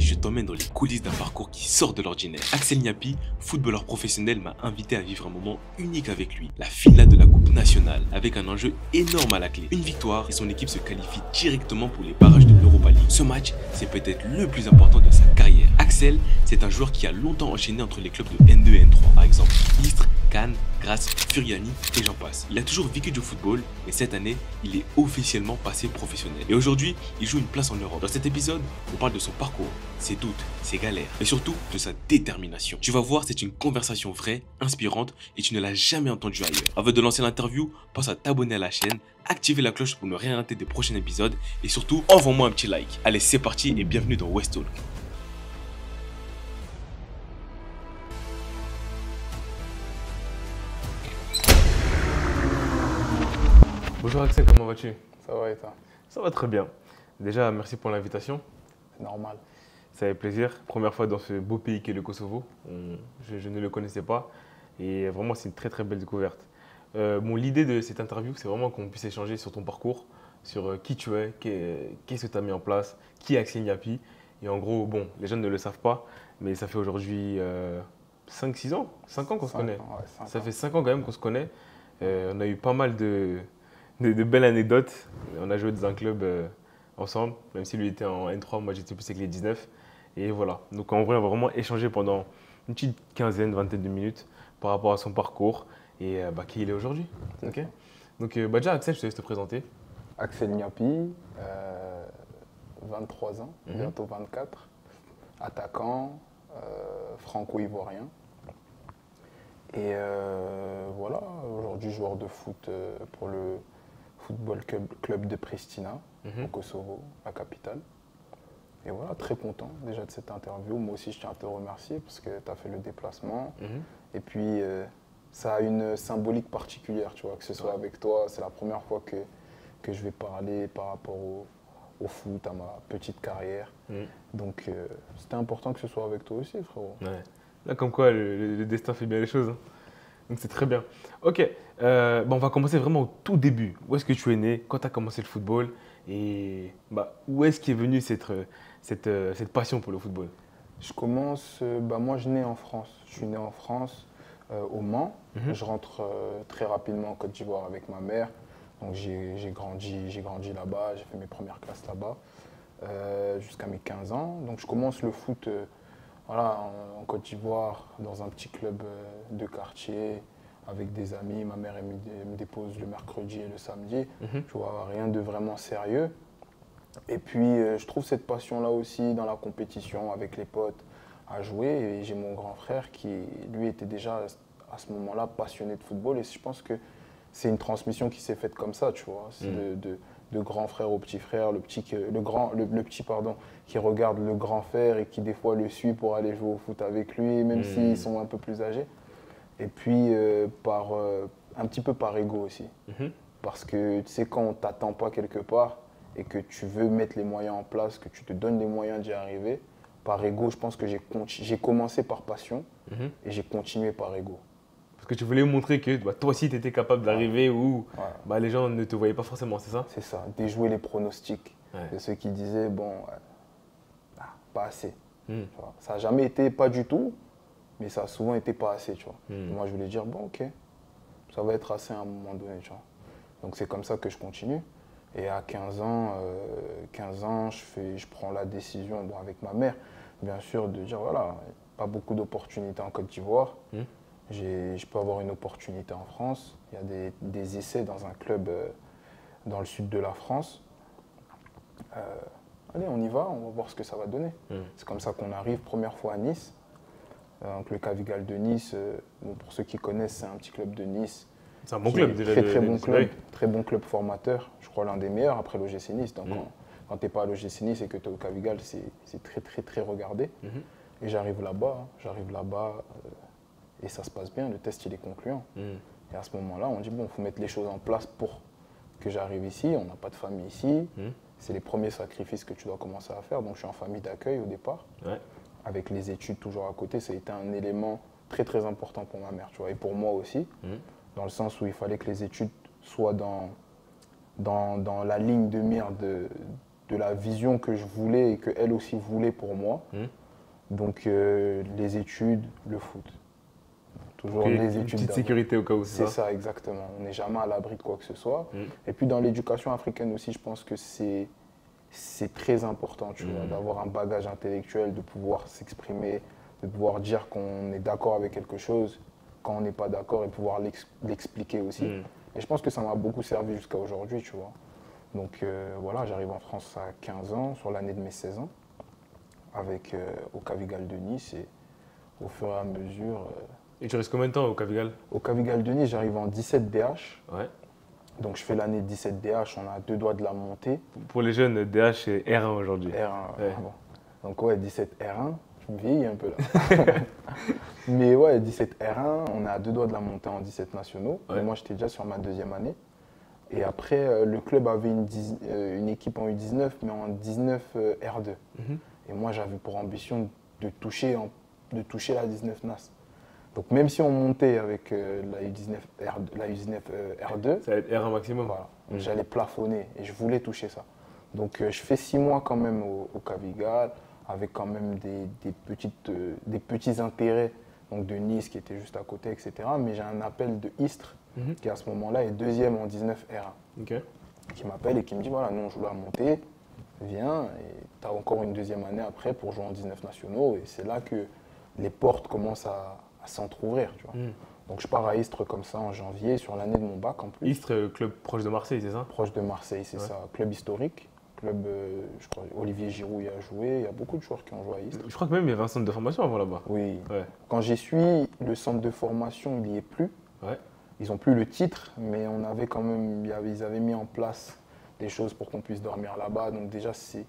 je t'emmène dans les coulisses d'un parcours qui sort de l'ordinaire. Axel Niapi, footballeur professionnel, m'a invité à vivre un moment unique avec lui. La finale de la Coupe nationale, avec un enjeu énorme à la clé. Une victoire et son équipe se qualifie directement pour les barrages de l'Europa League. Ce match, c'est peut-être le plus important de sa carrière. Axel, c'est un joueur qui a longtemps enchaîné entre les clubs de N2 et N3, par exemple Istres, Cannes, Grasse, Furiani et j'en passe. Il a toujours vécu du football et cette année, il est officiellement passé professionnel. Et aujourd'hui, il joue une place en Europe. Dans cet épisode, on parle de son parcours, ses doutes, ses galères et surtout de sa détermination. Tu vas voir, c'est une conversation vraie, inspirante et tu ne l'as jamais entendue ailleurs. Avant de lancer l'interview, pense à t'abonner à la chaîne, activer la cloche pour ne rien rater des prochains épisodes et surtout, envoie-moi un petit like. Allez, c'est parti et bienvenue dans West Talk. Bonjour Axel, comment vas-tu? Ça va et toi? Ça va très bien. Déjà, merci pour l'invitation. C'est normal. Ça fait plaisir. Première fois dans ce beau pays qu'est le Kosovo. Je ne le connaissais pas et vraiment, c'est une très très belle découverte. L'idée de cette interview, c'est vraiment qu'on puisse échanger sur ton parcours, sur qui tu es, qu'est-ce que tu as mis en place, qui est Axel Niapi. Et en gros, bon, les jeunes ne le savent pas, mais ça fait aujourd'hui 5-6 ans, 5 ans qu'on se connaît. Ouais, Ça fait 5 ans quand même qu'on se connaît. On a eu pas mal de belles anecdotes. On a joué dans un club ensemble, même si lui était en N3, moi j'étais plus avec les 19. Et voilà. Donc en vrai, on va vraiment échanger pendant une petite quinzaine, vingtaine de minutes par rapport à son parcours et qui il est aujourd'hui. Okay. Donc déjà, Axel, je te laisse te présenter. Axel Niapi, 23 ans, bientôt 24, attaquant, franco-ivoirien. Et voilà, aujourd'hui joueur de foot pour le Football Club de Pristina, au Kosovo, la capitale. Et voilà, très content déjà de cette interview. Moi aussi, je tiens à te remercier parce que tu as fait le déplacement. Et puis, ça a une symbolique particulière, tu vois, que ce soit avec toi. C'est la première fois que je vais parler par rapport au foot, à ma petite carrière. Donc, c'était important que ce soit avec toi aussi, frérot. Ouais. Là, comme quoi, le destin fait bien les choses. Hein. Donc, c'est très bien. Ok, on va commencer vraiment au tout début. Où est-ce que tu es né? Quand tu as commencé le football? Et où est-ce qu'est venue cette passion pour le football? Je commence, moi je nais en France. Je suis né en France, au Mans. Je rentre très rapidement en Côte d'Ivoire avec ma mère. Donc j'ai grandi là-bas, j'ai fait mes premières classes là-bas jusqu'à mes 15 ans. Donc je commence le foot en Côte d'Ivoire, dans un petit club de quartier, avec des amis. Ma mère elle me dépose le mercredi et le samedi. Tu vois, rien de vraiment sérieux. Et puis, je trouve cette passion-là aussi dans la compétition avec les potes à jouer. Et j'ai mon grand frère qui, lui, était déjà à ce moment-là passionné de football. Et je pense que c'est une transmission qui s'est faite comme ça, tu vois. De grand frère au petit frère, le petit qui regarde le grand frère et qui des fois le suit pour aller jouer au foot avec lui, même s'ils sont un peu plus âgés. Et puis, un petit peu par ego aussi. Parce que tu sais, quand on ne t'attend pas quelque part, et que tu veux mettre les moyens en place, que tu te donnes les moyens d'y arriver, par ego, je pense que j'ai commencé par passion et j'ai continué par ego. Parce que tu voulais montrer que toi aussi, tu étais capable d'arriver où les gens ne te voyaient pas forcément, c'est ça? C'est ça, déjouer les pronostics de ceux qui disaient, pas assez. Ça n'a jamais été pas du tout, mais ça a souvent été pas assez, tu vois. Moi, je voulais dire, ok, ça va être assez à un moment donné, tu vois. Donc c'est comme ça que je continue. Et à 15 ans, je prends la décision, avec ma mère, bien sûr, de dire, voilà, pas beaucoup d'opportunités en Côte d'Ivoire. Je peux avoir une opportunité en France. Il y a des essais dans un club dans le sud de la France. Allez, on y va, on va voir ce que ça va donner. C'est comme ça qu'on arrive, première fois à Nice. Donc le Cavigal de Nice, pour ceux qui connaissent, c'est un petit club de Nice. C'est un bon club déjà. Très bon club formateur, je crois l'un des meilleurs après l'OGC Nice. Donc quand tu n'es pas à l'OGC Nice et que tu es au Cavigal, c'est très très très regardé. Et j'arrive là-bas, et ça se passe bien, le test il est concluant. Et à ce moment-là, on dit bon, il faut mettre les choses en place pour que j'arrive ici, on n'a pas de famille ici. C'est les premiers sacrifices que tu dois commencer à faire. Donc je suis en famille d'accueil au départ, avec les études toujours à côté. Ça a été un élément très très important pour ma mère, tu vois, et pour moi aussi. Dans le sens où il fallait que les études soient dans la ligne de mire de la vision que je voulais et qu'elle aussi voulait pour moi. Donc les études, le foot. Toujours les Une études petite d'abord. sécurité au cas où, C'est ça, exactement. On n'est jamais à l'abri de quoi que ce soit. Mm. Et puis dans l'éducation africaine aussi, je pense que c'est très important, tu vois, d'avoir un bagage intellectuel, de pouvoir s'exprimer, de pouvoir dire qu'on est d'accord avec quelque chose quand on n'est pas d'accord et pouvoir l'expliquer aussi. Et je pense que ça m'a beaucoup servi jusqu'à aujourd'hui, tu vois. Donc voilà, j'arrive en France à 15 ans, sur l'année de mes 16 ans, avec au Cavigal de Nice, et au fur et à mesure... Et tu restes combien de temps au Cavigal? Au Cavigal de Nice, j'arrive en 17 DH. Ouais. Donc je fais l'année 17 DH, on a 2 doigts de la montée. Pour les jeunes, DH c'est R1 aujourd'hui. R1, Ouais. bon. Donc ouais, 17 R1, je me vieillis un peu là. Mais ouais, 17 R1, on est à 2 doigts de la montée en 17 nationaux. Ouais. Mais moi, j'étais déjà sur ma 2e année. Et après, le club avait une équipe en U19, mais en 19 R2. Et moi, j'avais pour ambition de toucher la 19 NAS. Donc même si on montait avec la U19 R2, Ça va être R1 maximum. voilà, j'allais plafonner et je voulais toucher ça. Donc je fais 6 mois quand même au Cavigal, avec quand même des petits intérêts donc de Nice qui était juste à côté, etc. Mais j'ai un appel de Istres qui à ce moment-là est 2e en 19 R1, Ok. qui m'appelle et qui me dit voilà, nous on joue la montée, viens, et tu as encore une 2e année après pour jouer en 19 nationaux. Et c'est là que les portes commencent à s'entrouvrir, tu vois. Donc je pars à Istres comme ça en janvier, sur l'année de mon bac en plus. Istres, club proche de Marseille, c'est ça? Proche de Marseille, c'est ça. Club historique. Club, je crois, Olivier Giroud y a joué. Il y a beaucoup de joueurs qui ont joué à Istres. Je crois que même il y avait un centre de formation avant là-bas. Oui. Ouais. Quand j'y suis, le centre de formation, il n'y est plus. Ouais. Ils n'ont plus le titre, mais on avait quand même, ils avaient mis en place des choses pour qu'on puisse dormir là-bas. Donc déjà, c'est...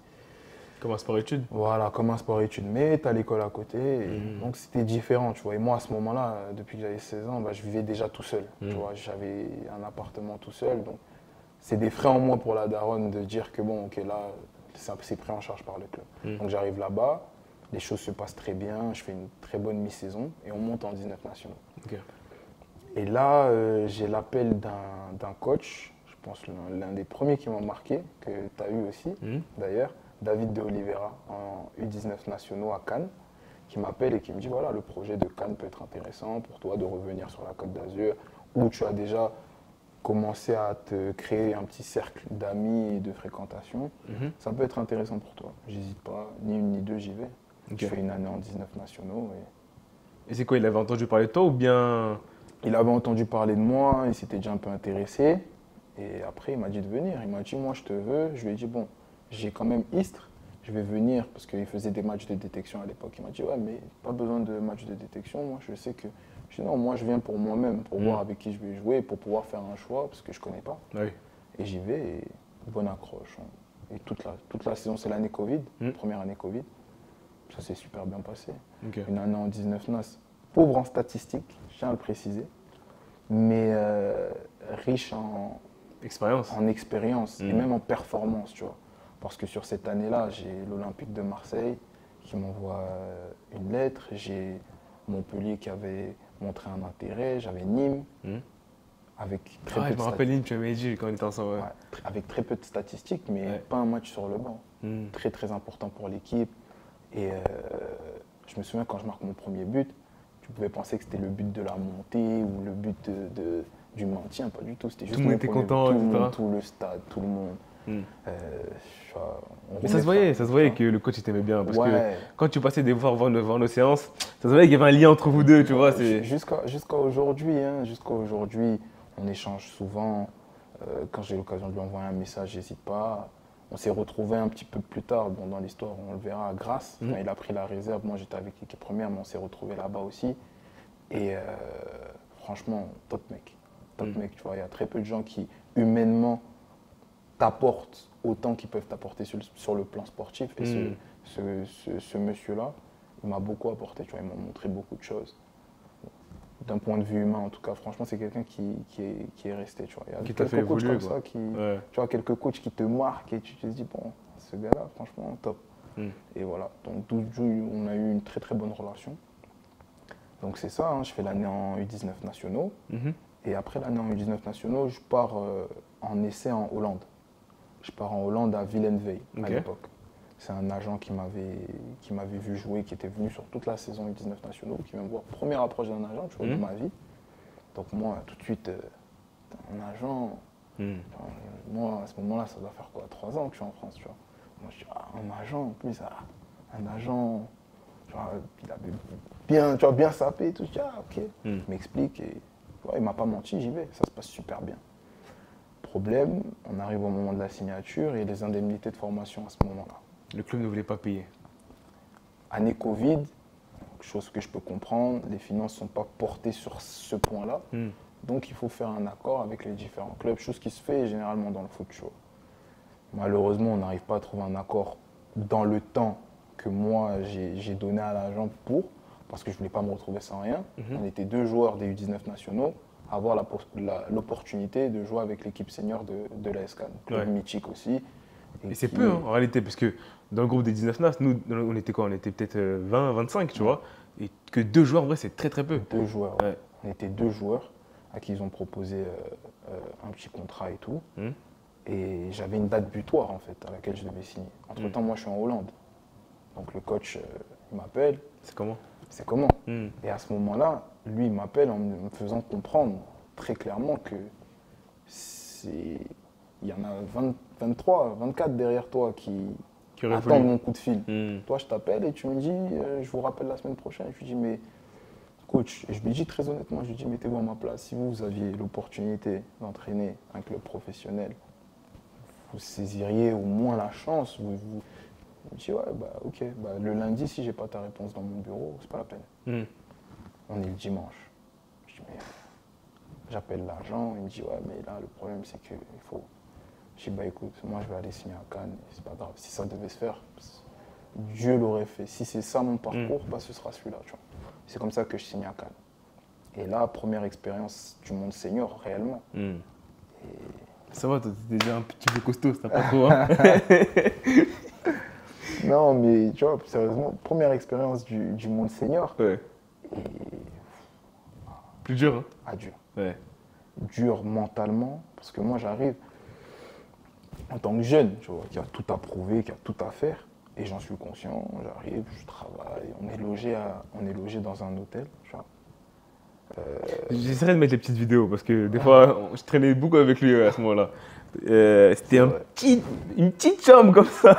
Comme un sport-études? Voilà, comme un sport-études, mais tu as l'école à côté. Et donc c'était différent, tu vois. Et moi, à ce moment-là, depuis que j'avais 16 ans, bah, je vivais déjà tout seul. Tu vois, j'avais un appartement tout seul. Donc c'est des frais en moins pour la daronne de dire que bon, ok, là, c'est pris en charge par le club. Donc j'arrive là-bas, les choses se passent très bien, je fais une très bonne mi-saison et on monte en 19 nationaux. Ok. Et là, j'ai l'appel d'un coach, je pense l'un des premiers qui m'a marqué, que tu as eu aussi d'ailleurs, David de Oliveira, en U19 nationaux à Cannes, qui m'appelle et qui me dit voilà, le projet de Cannes peut être intéressant pour toi de revenir sur la Côte d'Azur, où tu as déjà commencé à te créer un petit cercle d'amis et de fréquentation. Ça peut être intéressant pour toi. J'hésite pas, ni une ni deux, j'y vais. Ok. Je fais une année en 19 nationaux. Et c'est quoi, il avait entendu parler de toi ou bien... Il avait entendu parler de moi, il s'était déjà un peu intéressé. Et après, il m'a dit de venir. Il m'a dit moi, je te veux. Je lui ai dit bon, j'ai quand même Istres, je vais venir parce qu'il faisait des matchs de détection à l'époque. Il m'a dit ouais, mais pas besoin de matchs de détection. Moi, je sais que. Je dis non, moi, je viens pour moi-même, pour voir avec qui je vais jouer, pour pouvoir faire un choix parce que je connais pas. Oui. Et j'y vais et bonne accroche. Et toute la saison, c'est l'année Covid, première année Covid. Ça s'est super bien passé. Ok. Une année en 19 NAS. Pauvre en statistiques, je tiens à le préciser, mais riche en Expérience. expérience et même en performance, tu vois. Parce que sur cette année-là, j'ai l'Olympique de Marseille qui m'envoie une lettre, j'ai Montpellier qui avait montré un intérêt, j'avais Nîmes, avec très peu Je de me rappelle, Nîmes, tu m'avais dit quand on était ensemble. Ouais. avec très peu de statistiques, mais Ouais. pas un match sur le banc. Très très important pour l'équipe. Et je me souviens quand je marque mon premier but, tu pouvais penser que c'était le but de la montée ou le but du maintien, pas du tout. C'était juste Tout le monde était content, etc. tout le stade, tout le monde. Mais ça se voyait que le coach il t'aimait bien. Parce que Ouais. quand tu passais des fois voir nos séances, ça se voyait qu'il y avait un lien entre vous deux, tu vois. Jusqu'à aujourd'hui, on échange souvent. Quand j'ai l'occasion de lui envoyer un message, j'hésite pas. On s'est retrouvés un petit peu plus tard dans l'histoire, on le verra, à Grasse. Quand il a pris la réserve, moi j'étais avec l'équipe première, mais on s'est retrouvés là-bas aussi. Et franchement, top mec. Top mec, tu vois, il y a très peu de gens qui, humainement, t'apportent autant qu'ils peuvent t'apporter sur le plan sportif. Et ce monsieur-là, il m'a beaucoup apporté, tu vois, il m'a montré beaucoup de choses. D'un point de vue humain, en tout cas, franchement, c'est quelqu'un qui est resté, tu vois. Il y a Qui t'a fait quelques coachs évoluer, comme quoi. ça, Ouais. tu vois, quelques coachs qui te marquent et tu te dis, bon, ce gars-là, franchement, top. Et voilà, donc on a eu une très très bonne relation. Donc c'est ça, hein, je fais l'année en U19 nationaux. Et après l'année en U19 nationaux, je pars en essai en Hollande. Je pars en Hollande à Villeneuve à Ok. l'époque. C'est un agent qui m'avait vu jouer, qui était venu sur toute la saison U19 nationaux, qui vient me voir. Première approche d'un agent, tu vois, dans ma vie. Donc moi, tout de suite, un agent, enfin, moi, à ce moment-là, ça doit faire quoi, 3 ans que je suis en France, tu vois. Moi, je dis, ah, un agent, en plus, ah, un agent, genre, il avait bien, tu vois, bien sapé et tout. Je dis, ah, ok, il m'explique et ouais, il m'a pas menti, j'y vais, ça se passe super bien. Problème, on arrive au moment de la signature et les indemnités de formation à ce moment-là. Le club ne voulait pas payer. Année Covid, chose que je peux comprendre, les finances ne sont pas portées sur ce point-là. Donc il faut faire un accord avec les différents clubs, chose qui se fait généralement dans le foot. Tu vois. Malheureusement, on n'arrive pas à trouver un accord dans le temps que moi j'ai donné à l'agent parce que je ne voulais pas me retrouver sans rien. On était 2 joueurs des U19 nationaux à avoir l'opportunité de jouer avec l'équipe senior de l'AS Cannes, club mythique aussi. Et c'est peu en réalité, parce que dans le groupe des 19 NAS, nous, on était quoi? On était peut-être 20, 25, tu vois. Et que 2 joueurs, en vrai, c'est très très peu. 2 joueurs. Ouais. On était 2 joueurs à qui ils ont proposé un petit contrat et tout. Et j'avais une date butoir en fait à laquelle je devais signer. Entre-temps, moi je suis en Hollande. Donc le coach, il m'appelle. C'est comment? C'est comment? Et à ce moment-là, lui, il m'appelle en me faisant comprendre très clairement que il y en a 23, 24 derrière toi qui attendent mon coup de fil. Toi, je t'appelle et tu me dis, je vous rappelle la semaine prochaine. Je lui dis, mais coach, et je lui dis très honnêtement, je lui dis, mettez-vous à ma place. Si vous aviez l'opportunité d'entraîner un club professionnel, vous saisiriez au moins la chance. Je me dis, ouais, bah ok, bah, le lundi, si j'ai pas ta réponse dans mon bureau, c'est pas la peine. On est le dimanche. Je dis, mais j'appelle l'agent, il me dit, ouais, mais là, le problème, c'est qu'il faut. Je dis, bah écoute, moi, je vais aller signer à Cannes, c'est pas grave. Si ça devait se faire, Dieu l'aurait fait. Si c'est ça mon parcours, bah ce sera celui-là, tu vois. C'est comme ça que je signe à Cannes. Et là, première expérience du monde senior, réellement. Ça va, t'es déjà un petit peu costaud, t'as pas trop, hein? Non, mais tu vois, sérieusement, première expérience du monde senior. Ouais. Et Plus dur, hein? ah, dur. Ouais. Dur mentalement, parce que moi, j'arrive en tant que jeune, tu vois, qui a tout à prouver, qui a tout à faire. Et j'en suis conscient, j'arrive, je travaille, on est logé dans un hôtel, tu vois. J'essaierai de mettre les petites vidéos parce que des fois, je traînais beaucoup avec lui à ce moment-là. C'était une petite chambre comme ça,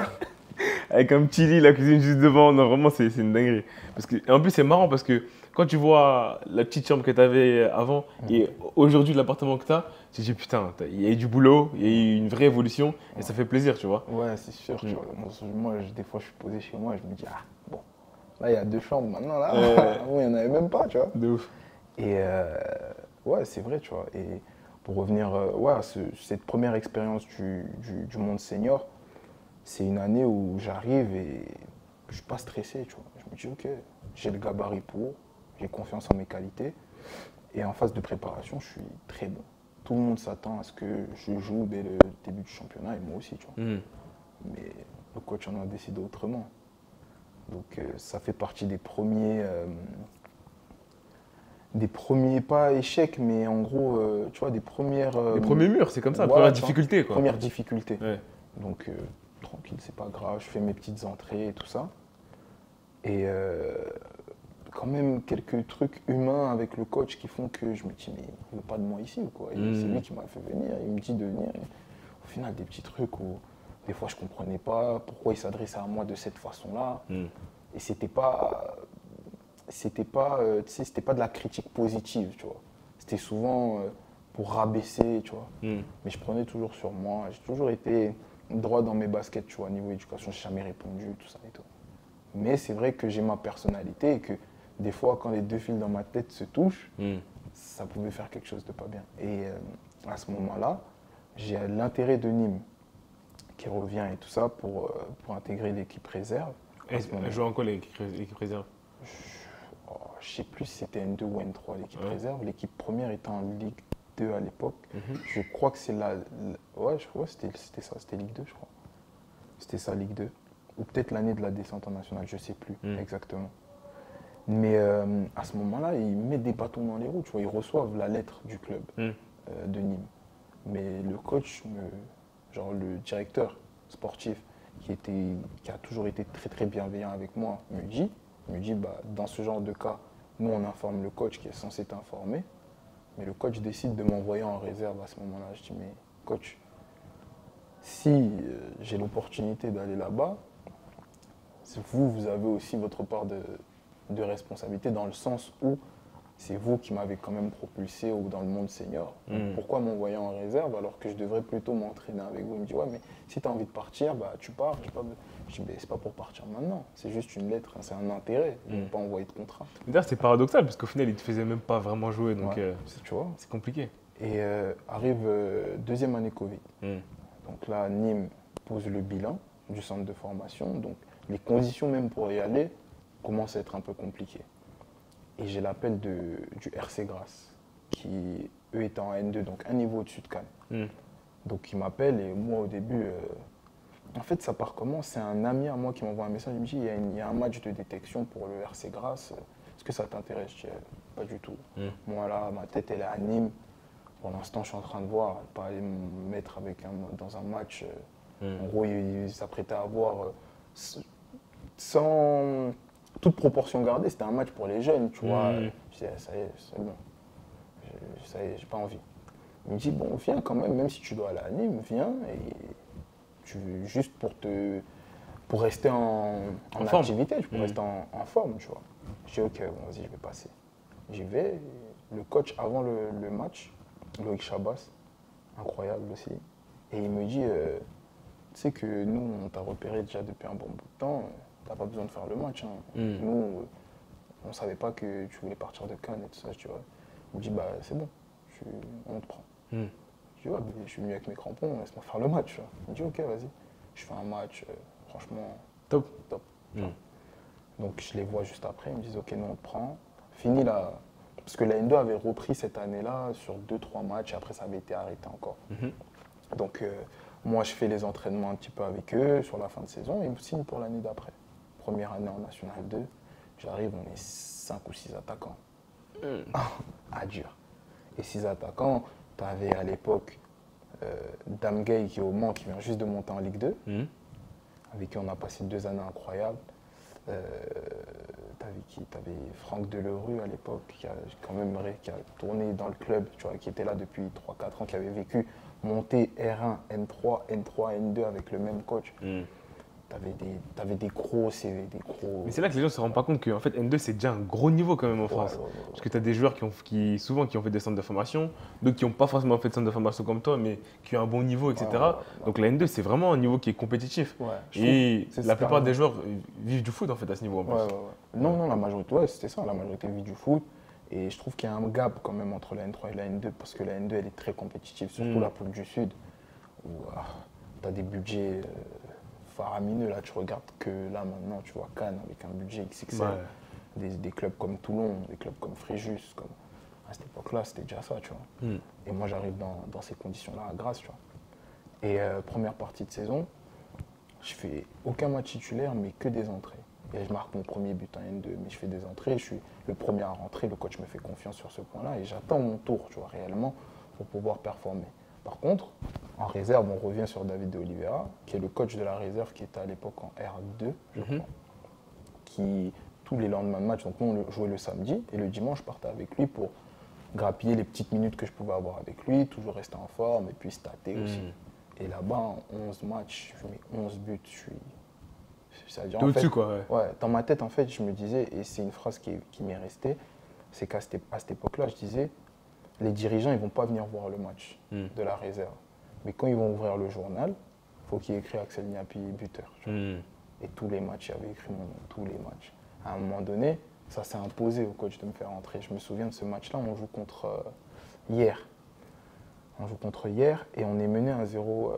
avec un petit lit, la cuisine juste devant. Non, vraiment, c'est une dinguerie. Parce que, en plus, c'est marrant parce que quand tu vois la petite chambre que tu avais avant et aujourd'hui l'appartement que tu as, tu te dis putain, il y a eu du boulot, il y a eu une vraie évolution et ça fait plaisir, tu vois. Ouais, c'est sûr. Tu vois. Moi, des fois, je suis posé chez moi et je me dis, ah, bon, là, il y a 2 chambres. Maintenant, là, avant, il n'y en avait même pas, tu vois. De ouf. Et ouais, c'est vrai, tu vois. Et pour revenir ouais, à cette première expérience du monde senior, c'est une année où j'arrive et je ne suis pas stressé, tu vois. Je me dis, ok, j'ai le gabarit pour, j'ai confiance en mes qualités. Et en phase de préparation, je suis très bon. Tout le monde s'attend à ce que je joue dès le début du championnat et moi aussi, tu vois. Mais le coach en a décidé autrement. Donc ça fait partie des premiers pas échecs, mais en gros, tu vois, des premières. Les premiers murs, c'est comme ça, voilà, première difficulté, quoi. Première difficulté. Ouais. Donc tranquille, c'est pas grave, je fais mes petites entrées et tout ça. Et quand même quelques trucs humains avec le coach qui font que je me dis, mais il veut pas de moi ici ou quoi. C'est lui qui m'a fait venir, il me dit de venir. Et au final, des petits trucs où des fois je comprenais pas pourquoi il s'adressait à moi de cette façon-là. Et c'était pas de la critique positive, tu vois. C'était souvent pour rabaisser, tu vois. Mais je prenais toujours sur moi. J'ai toujours été droit dans mes baskets, tu vois. Niveau éducation, j'ai jamais répondu, tout ça et tout. Mais c'est vrai que j'ai ma personnalité et que des fois, quand les 2 fils dans ma tête se touchent, ça pouvait faire quelque chose de pas bien. Et à ce moment-là, j'ai l'intérêt de Nîmes qui revient et tout ça pour intégrer l'équipe réserve. Elle joue en quoi l'équipe réserve? Je ne sais plus si c'était N2 ou N3 l'équipe réserve. L'équipe première était en Ligue 2 à l'époque. Je crois que c'est ouais, je crois que c'était ça, c'était Ligue 2, je crois. C'était ça, Ligue 2. Ou peut-être l'année de la descente en nationale, je ne sais plus exactement. Mais à ce moment-là, ils mettent des bâtons dans les roues, tu vois. Ils reçoivent la lettre du club de Nîmes. Mais le coach, genre le directeur sportif, qui a toujours été très très bienveillant avec moi, me dit bah, dans ce genre de cas, nous on informe le coach qui est censé t'informer, mais le coach décide de m'envoyer en réserve à ce moment-là. Je dis mais coach, si j'ai l'opportunité d'aller là-bas, vous avez aussi votre part de responsabilité dans le sens où c'est vous qui m'avez quand même propulsé dans le monde senior. Donc, pourquoi m'envoyer en réserve alors que je devrais plutôt m'entraîner avec vous? Il me dit ouais mais si tu as envie de partir, bah tu pars. Je dis mais c'est pas pour partir maintenant, c'est juste une lettre, hein, c'est un intérêt, ils ne vont pas envoyer de contrat. D'ailleurs c'est paradoxal parce qu'au final il te faisait même pas vraiment jouer, donc Ouais, tu vois. c'est compliqué. Et arrive deuxième année Covid. Donc là Nîmes pose le bilan du centre de formation, donc les conditions même pour y aller commencent à être un peu compliquées. Et j'ai l'appel du RC Grasse, qui eux étaient en N2, donc un niveau au-dessus de Cannes. Donc ils m'appellent et moi au début, en fait ça part comment? C'est un ami à moi qui m'envoie un message, il me dit il y a un match de détection pour le RC Grasse, est-ce que ça t'intéresse? Je dis pas du tout. Moi là, ma tête elle est à Nîmes, pour l'instant je suis en train de voir, pas aller me mettre dans un match, en gros ils s'apprêtaient à avoir, sans toute proportion gardée, c'était un match pour les jeunes, tu vois. Je dis, ça y est, c'est bon. Ça y est, j'ai pas envie. Il me dit, bon, viens quand même si tu dois aller à Nîmes, viens, et juste pour rester en activité, pour rester en forme, tu vois. Je dis, ok, bon, vas-y, je vais passer. J'y vais, le coach, avant le match, Loïc Chabas, incroyable aussi, et il me dit, tu sais que nous, on t'a repéré déjà depuis un bon bout de temps, t'as pas besoin de faire le match. Hein. Nous, on savait pas que tu voulais partir de Cannes et tout ça, tu vois. Il me dit, bah c'est bon, on te prend. Je dis, ouais, je suis venu avec mes crampons, laisse-moi faire le match. Tu vois. Il me dit, ok, vas-y. Je fais un match, franchement, top. Donc je les vois juste après, ils me disent, ok, nous on te prend. Fini là, parce que la N2 avait repris cette année-là sur 2-3 matchs, et après ça avait été arrêté encore. Donc moi je fais les entraînements un petit peu avec eux sur la fin de saison, et ils me signent pour l'année d'après. Première année en National 2, j'arrive, on est 5 ou 6 attaquants. Ah, dur. Et 6 attaquants, tu avais à l'époque Dame Gay qui est au Mans, qui vient juste de monter en Ligue 2, avec qui on a passé 2 années incroyables. T'avais qui? T'avais Franck Delerue à l'époque, qui a tourné dans le club, tu vois, qui était là depuis 3-4 ans, qui avait vécu monter R1, N3, N3, N2 avec le même coach. T'avais des gros CV, des gros... Mais c'est là que les gens ne se rendent pas compte qu'en fait N2 c'est déjà un gros niveau quand même en France. Parce que tu as des joueurs souvent qui ont fait des centres de formation, d'autres qui n'ont pas forcément fait de centre de formation comme toi, mais qui ont un bon niveau, etc. Donc la N2 c'est vraiment un niveau qui est compétitif. Et la plupart des joueurs vivent du foot en fait à ce niveau en plus. Non, la majorité, c'était ça, la majorité vit du foot. Et je trouve qu'il y a un gap quand même entre la N3 et la N2, parce que la N2 elle est très compétitive, surtout la poule du Sud, où tu as des budgets faramineux. Là, tu regardes que là maintenant, tu vois Cannes avec un budget XXL, des clubs comme Toulon, des clubs comme Fréjus, à cette époque-là, c'était déjà ça, tu vois. Et moi, j'arrive dans ces conditions-là à Grasse, tu vois. Et première partie de saison, je fais aucun match titulaire, mais que des entrées. Et je marque mon premier but en N2, mais je fais des entrées, je suis le premier à rentrer, le coach me fait confiance sur ce point-là, et j'attends mon tour, tu vois, réellement, pour pouvoir performer. Par contre, en réserve, on revient sur David de Oliveira, qui est le coach de la réserve, qui était à l'époque en R2, je crois, qui, tous les lendemains de match, donc nous on jouait le samedi, et le dimanche, je partais avec lui pour grappiller les petites minutes que je pouvais avoir avec lui, toujours rester en forme, et puis stater aussi. Et là-bas, en 11 matchs, je mets 11 buts, c'est-à-dire, en fait, quoi. Ouais, dans ma tête, en fait, je me disais, et c'est une phrase qui m'est restée, c'est qu'à cette époque-là, je disais, les dirigeants, ils ne vont pas venir voir le match de la réserve. Mais quand ils vont ouvrir le journal, il faut qu'il y ait écrit Axel Niapi buteur. Et tous les matchs, il y avait écrit mon nom, tous les matchs. À un moment donné, ça s'est imposé au coach de me faire entrer. Je me souviens de ce match-là, on joue contre Hier. On joue contre Hier et on est mené 1-0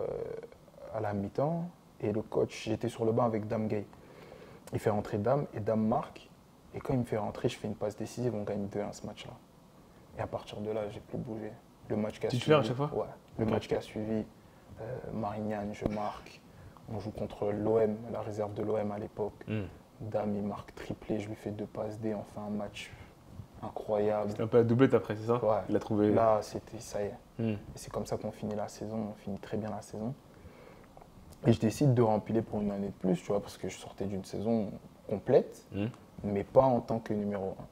à la mi-temps. Et le coach, j'étais sur le banc avec Dame Gay. Il fait rentrer Dame et Dame marque. Et quand il me fait rentrer, je fais une passe décisive, on gagne 2-1 ce match-là. Et à partir de là, j'ai plus bougé. Le match qui a suivi, à chaque fois? Ouais. Le match qui a suivi, Marignane, je marque. On joue contre l'OM, la réserve de l'OM à l'époque. Dame, il marque triplé, je lui fais 2 passes D, on fait un match incroyable. C'était un peu la doublette après, c'est ça? Ouais. Il a trouvé... Là, c'était ça y est. Et c'est comme ça qu'on finit la saison, on finit très bien la saison. Et je décide de rempiler pour une année de plus, tu vois, parce que je sortais d'une saison complète, mais pas en tant que numéro 1.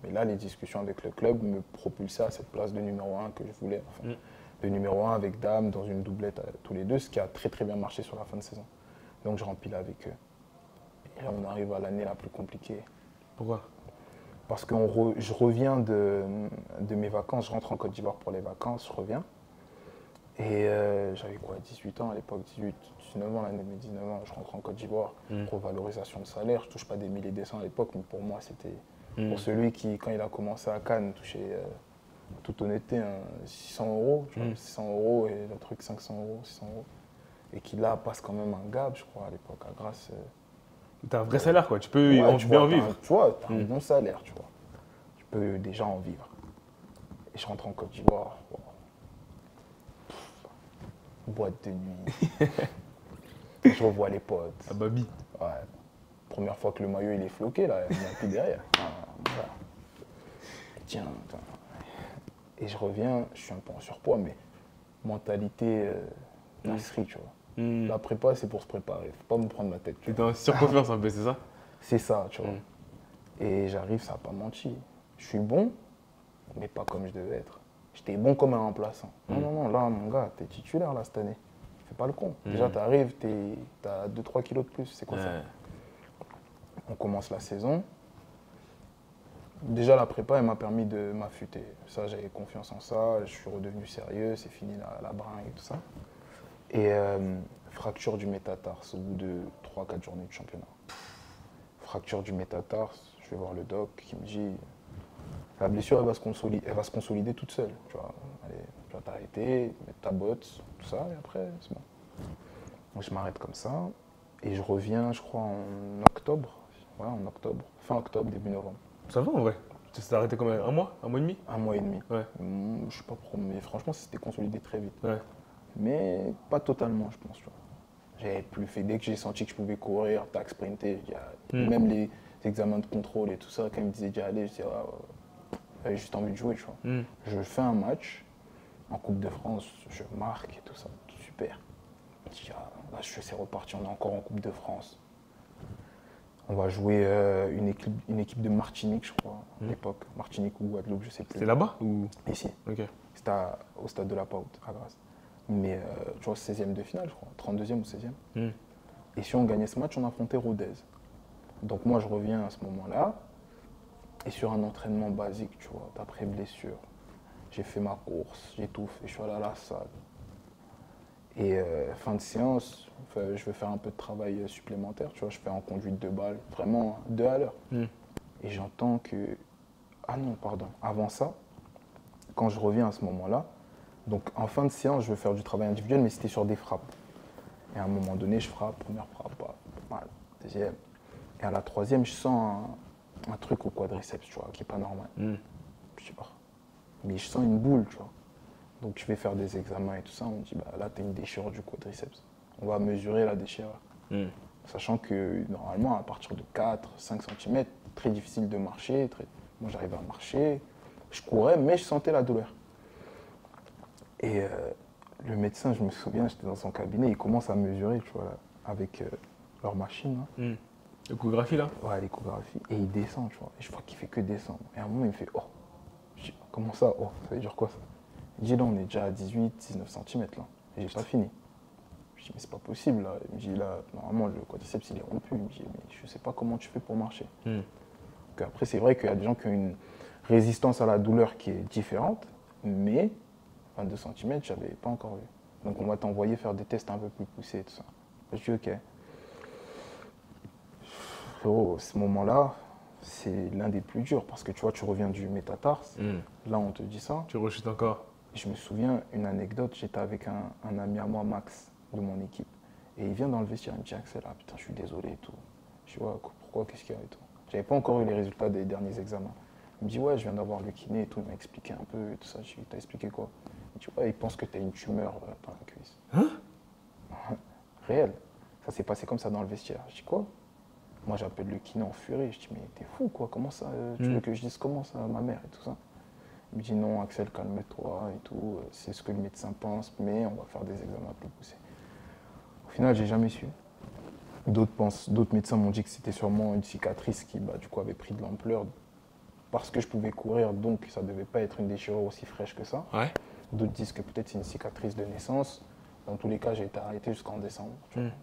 Mais là, les discussions avec le club me propulsaient à cette place de numéro 1 que je voulais. Enfin, de numéro 1 avec Dame dans une doublette tous les deux, ce qui a très très bien marché sur la fin de saison. Donc je rempile avec eux. Et là, on arrive à l'année la plus compliquée. Pourquoi? Parce que je reviens de mes vacances, je rentre en Côte d'Ivoire pour les vacances, je reviens. Et j'avais quoi, 18 ans à l'époque, 18, 19 ans, l'année de mes 19 ans, je rentre en Côte d'Ivoire, revalorisation de salaire, je touche pas des milliers et des cents à l'époque, mais pour moi c'était, pour celui qui, quand il a commencé à Cannes, touchait, toute honnêteté, 600 €, tu vois, 600 € et le truc 500 €, 600 €, et qui là passe quand même un gap, je crois, à l'époque, à Grasse. T'as un vrai salaire, quoi, tu peux bien en vivre. Tu vois, t'as un bon salaire, tu vois, tu peux déjà en vivre. Et je rentre en Côte d'Ivoire. Boîte de nuit. Je revois les potes. Ah Babi. Ouais. Première fois que le maillot il est floqué, là, il n'y a plus derrière. Voilà. Tiens, attends. Et je reviens, je suis un peu en surpoids, mais mentalité nasserie, tu vois. La prépa, c'est pour se préparer. Faut pas me prendre la tête. Tu es en surconfiance un peu, c'est ça? C'est ça, tu vois. Et j'arrive, ça n'a pas menti. Je suis bon, mais pas comme je devais être. J'étais bon comme un remplaçant. Non, là, mon gars, t'es titulaire là cette année. Fais pas le con. Déjà, t'arrives, t'as 2-3 kilos de plus. C'est quoi ça? On commence la saison. Déjà, la prépa, elle m'a permis de m'affûter. Ça, j'avais confiance en ça. Je suis redevenu sérieux. C'est fini la bringue et tout ça. Et fracture du métatarse au bout de 3-4 journées de championnat. Fracture du métatarse. Je vais voir le doc qui me dit... La blessure, elle va se consolider toute seule. Tu vois. Allez, tu vas t'arrêter, mettre ta botte, tout ça, et après, c'est bon. Donc, je m'arrête comme ça, et je reviens, je crois, en octobre. Ouais, en octobre. Fin octobre, début novembre. Ça va en vrai? Tu t'es arrêté combien? Un mois? Un mois et demi? Un mois et demi. Ouais. Je suis pas pro, mais franchement, c'était consolidé très vite. Ouais. Mais pas totalement, je pense. Tu vois. J'avais plus fait. Dès que j'ai senti que je pouvais courir, tac, sprinter, même les examens de contrôle et tout ça, quand ils me disaient d'y aller, je disais, j'avais juste envie de jouer, tu vois. Je fais un match en Coupe de France, je marque et tout ça, super. Je dis, là, c'est reparti, on est encore en Coupe de France. On va jouer une équipe de Martinique, je crois, à l'époque. Martinique ou Guadeloupe, je sais plus. C'était là-bas ou... Ici. Ok. C'était au stade de la Paute, à Grasse. Mais tu vois, 16e de finale, je crois, 32e ou 16e. Et si on gagnait ce match, on affrontait Rodez. Donc moi, je reviens à ce moment-là. Et sur un entraînement basique, tu vois, d'après blessure, j'ai fait ma course, j'ai tout fait, je suis allé à la salle. Et fin de séance, je vais faire un peu de travail supplémentaire, tu vois, je fais en conduite de balle, vraiment 2 à l'heure. Et j'entends que... Ah non, pardon, avant ça, quand je reviens à ce moment-là, donc en fin de séance, je veux faire du travail individuel, mais c'était sur des frappes. Et à un moment donné, je frappe, première frappe, pas mal, deuxième. Et à la troisième, je sens un truc au quadriceps, tu vois, qui n'est pas normal. Je dis, mais je sens une boule, tu vois. Donc je vais faire des examens et tout ça, on me dit, là, tu as une déchirure du quadriceps. On va mesurer la déchirure. Sachant que normalement, à partir de 4-5 cm, très difficile de marcher. Moi, j'arrivais à marcher, je courais, mais je sentais la douleur. Et le médecin, je me souviens, j'étais dans son cabinet, il commence à mesurer, tu vois, avec leur machine. L'échographie là? Ouais, l'échographie. Et il descend, tu vois. Et je vois qu'il fait que descendre. Et à un moment, il me fait, oh. Je dis, comment ça, oh? Ça veut dire quoi ça? Il dit, là, on est déjà à 18-19 cm là. Et j'ai pas fini. Je dis, mais c'est pas possible là. Il me dit, là, normalement, le quadriceps, il est rompu. Il me dit, mais je sais pas comment tu fais pour marcher. Donc après, c'est vrai qu'il y a des gens qui ont une résistance à la douleur qui est différente, mais 22 cm, je n'avais pas encore vu. Donc on va t'envoyer faire des tests un peu plus poussés et tout ça. Je dis, ok. Frérot, ce moment-là, c'est l'un des plus durs parce que tu vois, tu reviens du métatarse. Là, on te dit ça. Tu rechutes encore. Et je me souviens, une anecdote, j'étais avec un ami à moi, Max, de mon équipe. Et il vient dans le vestiaire, il me dit, Axel, putain, je suis désolé et tout. Je dis, ouais, pourquoi, qu'est-ce qu'il y a et tout. J'avais pas encore eu les résultats des derniers examens. Il me dit, ouais, je viens d'avoir le kiné et tout. Il m'a expliqué un peu et tout ça. Je lui ai dit, t'as expliqué quoi? Il me dit, ouais, il pense que tu as une tumeur dans la cuisse. Réel. Ça s'est passé comme ça dans le vestiaire. Je dis, quoi? Moi, j'appelle le kiné en furie. Je dis, mais t'es fou, quoi? Comment ça? Tu veux que je dise comment ça, ma mère et tout ça? Il me dit, non, Axel, calme-toi et tout. C'est ce que le médecin pense, mais on va faire des examens plus poussés. final, j'ai jamais su. D'autres médecins m'ont dit que c'était sûrement une cicatrice qui, du coup, avait pris de l'ampleur parce que je pouvais courir, donc ça ne devait pas être une déchirure aussi fraîche que ça. Ouais. D'autres disent que peut-être c'est une cicatrice de naissance. Dans tous les cas, j'ai été arrêté jusqu'en décembre.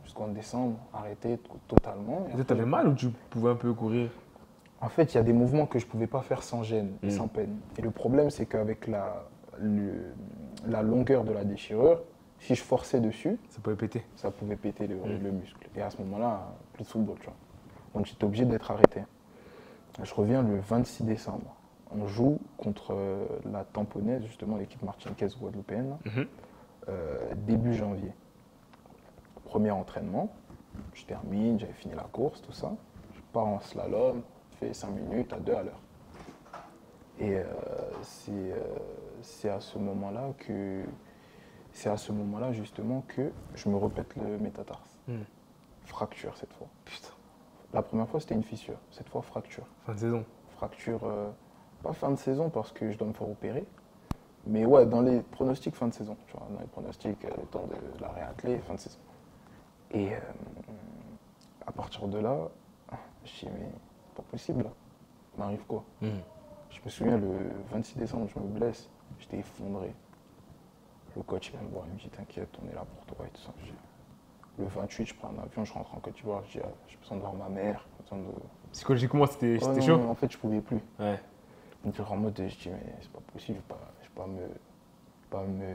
Jusqu'en décembre, arrêté totalement. Et t'avais mal ou tu pouvais un peu courir? En fait, il y a des mouvements que je ne pouvais pas faire sans gêne et sans peine. Et le problème, c'est qu'avec la longueur de la déchirure, si je forçais dessus, ça pouvait péter. Ça pouvait péter le muscle. Et à ce moment-là, plus de football, tu vois. Donc j'étais obligé d'être arrêté. Je reviens le 26 décembre. On joue contre la Tamponnaise, justement l'équipe martiniquaise guadeloupéenne, début janvier. Premier entraînement, je termine, j'avais fini la course, tout ça. Je pars en slalom, je fais 5 minutes à 2 à l'heure. Et c'est à ce moment-là justement que je me répète le métatarse. Fracture cette fois. Putain. La première fois c'était une fissure, cette fois fracture. Fin de saison. Fracture, pas fin de saison parce que je dois me faire opérer, mais ouais, dans les pronostics fin de saison. Tu vois, dans les pronostics, le temps de la réatteler, fin de saison. Et à partir de là, je dis mais c'est pas possible là, il m'arrive quoi? Je me souviens le 26 décembre, je me blesse, j'étais effondré. Le coach il vient me voir, il me dit t'inquiète, on est là pour toi et tout ça. Le 28, je prends un avion, je rentre en Côte d'Ivoire, je dis j'ai besoin de voir ma mère. Psychologiquement, c'était non, chaud? En fait, je pouvais plus. Ouais. Donc en mode, je dis mais c'est pas possible, je vais pas me,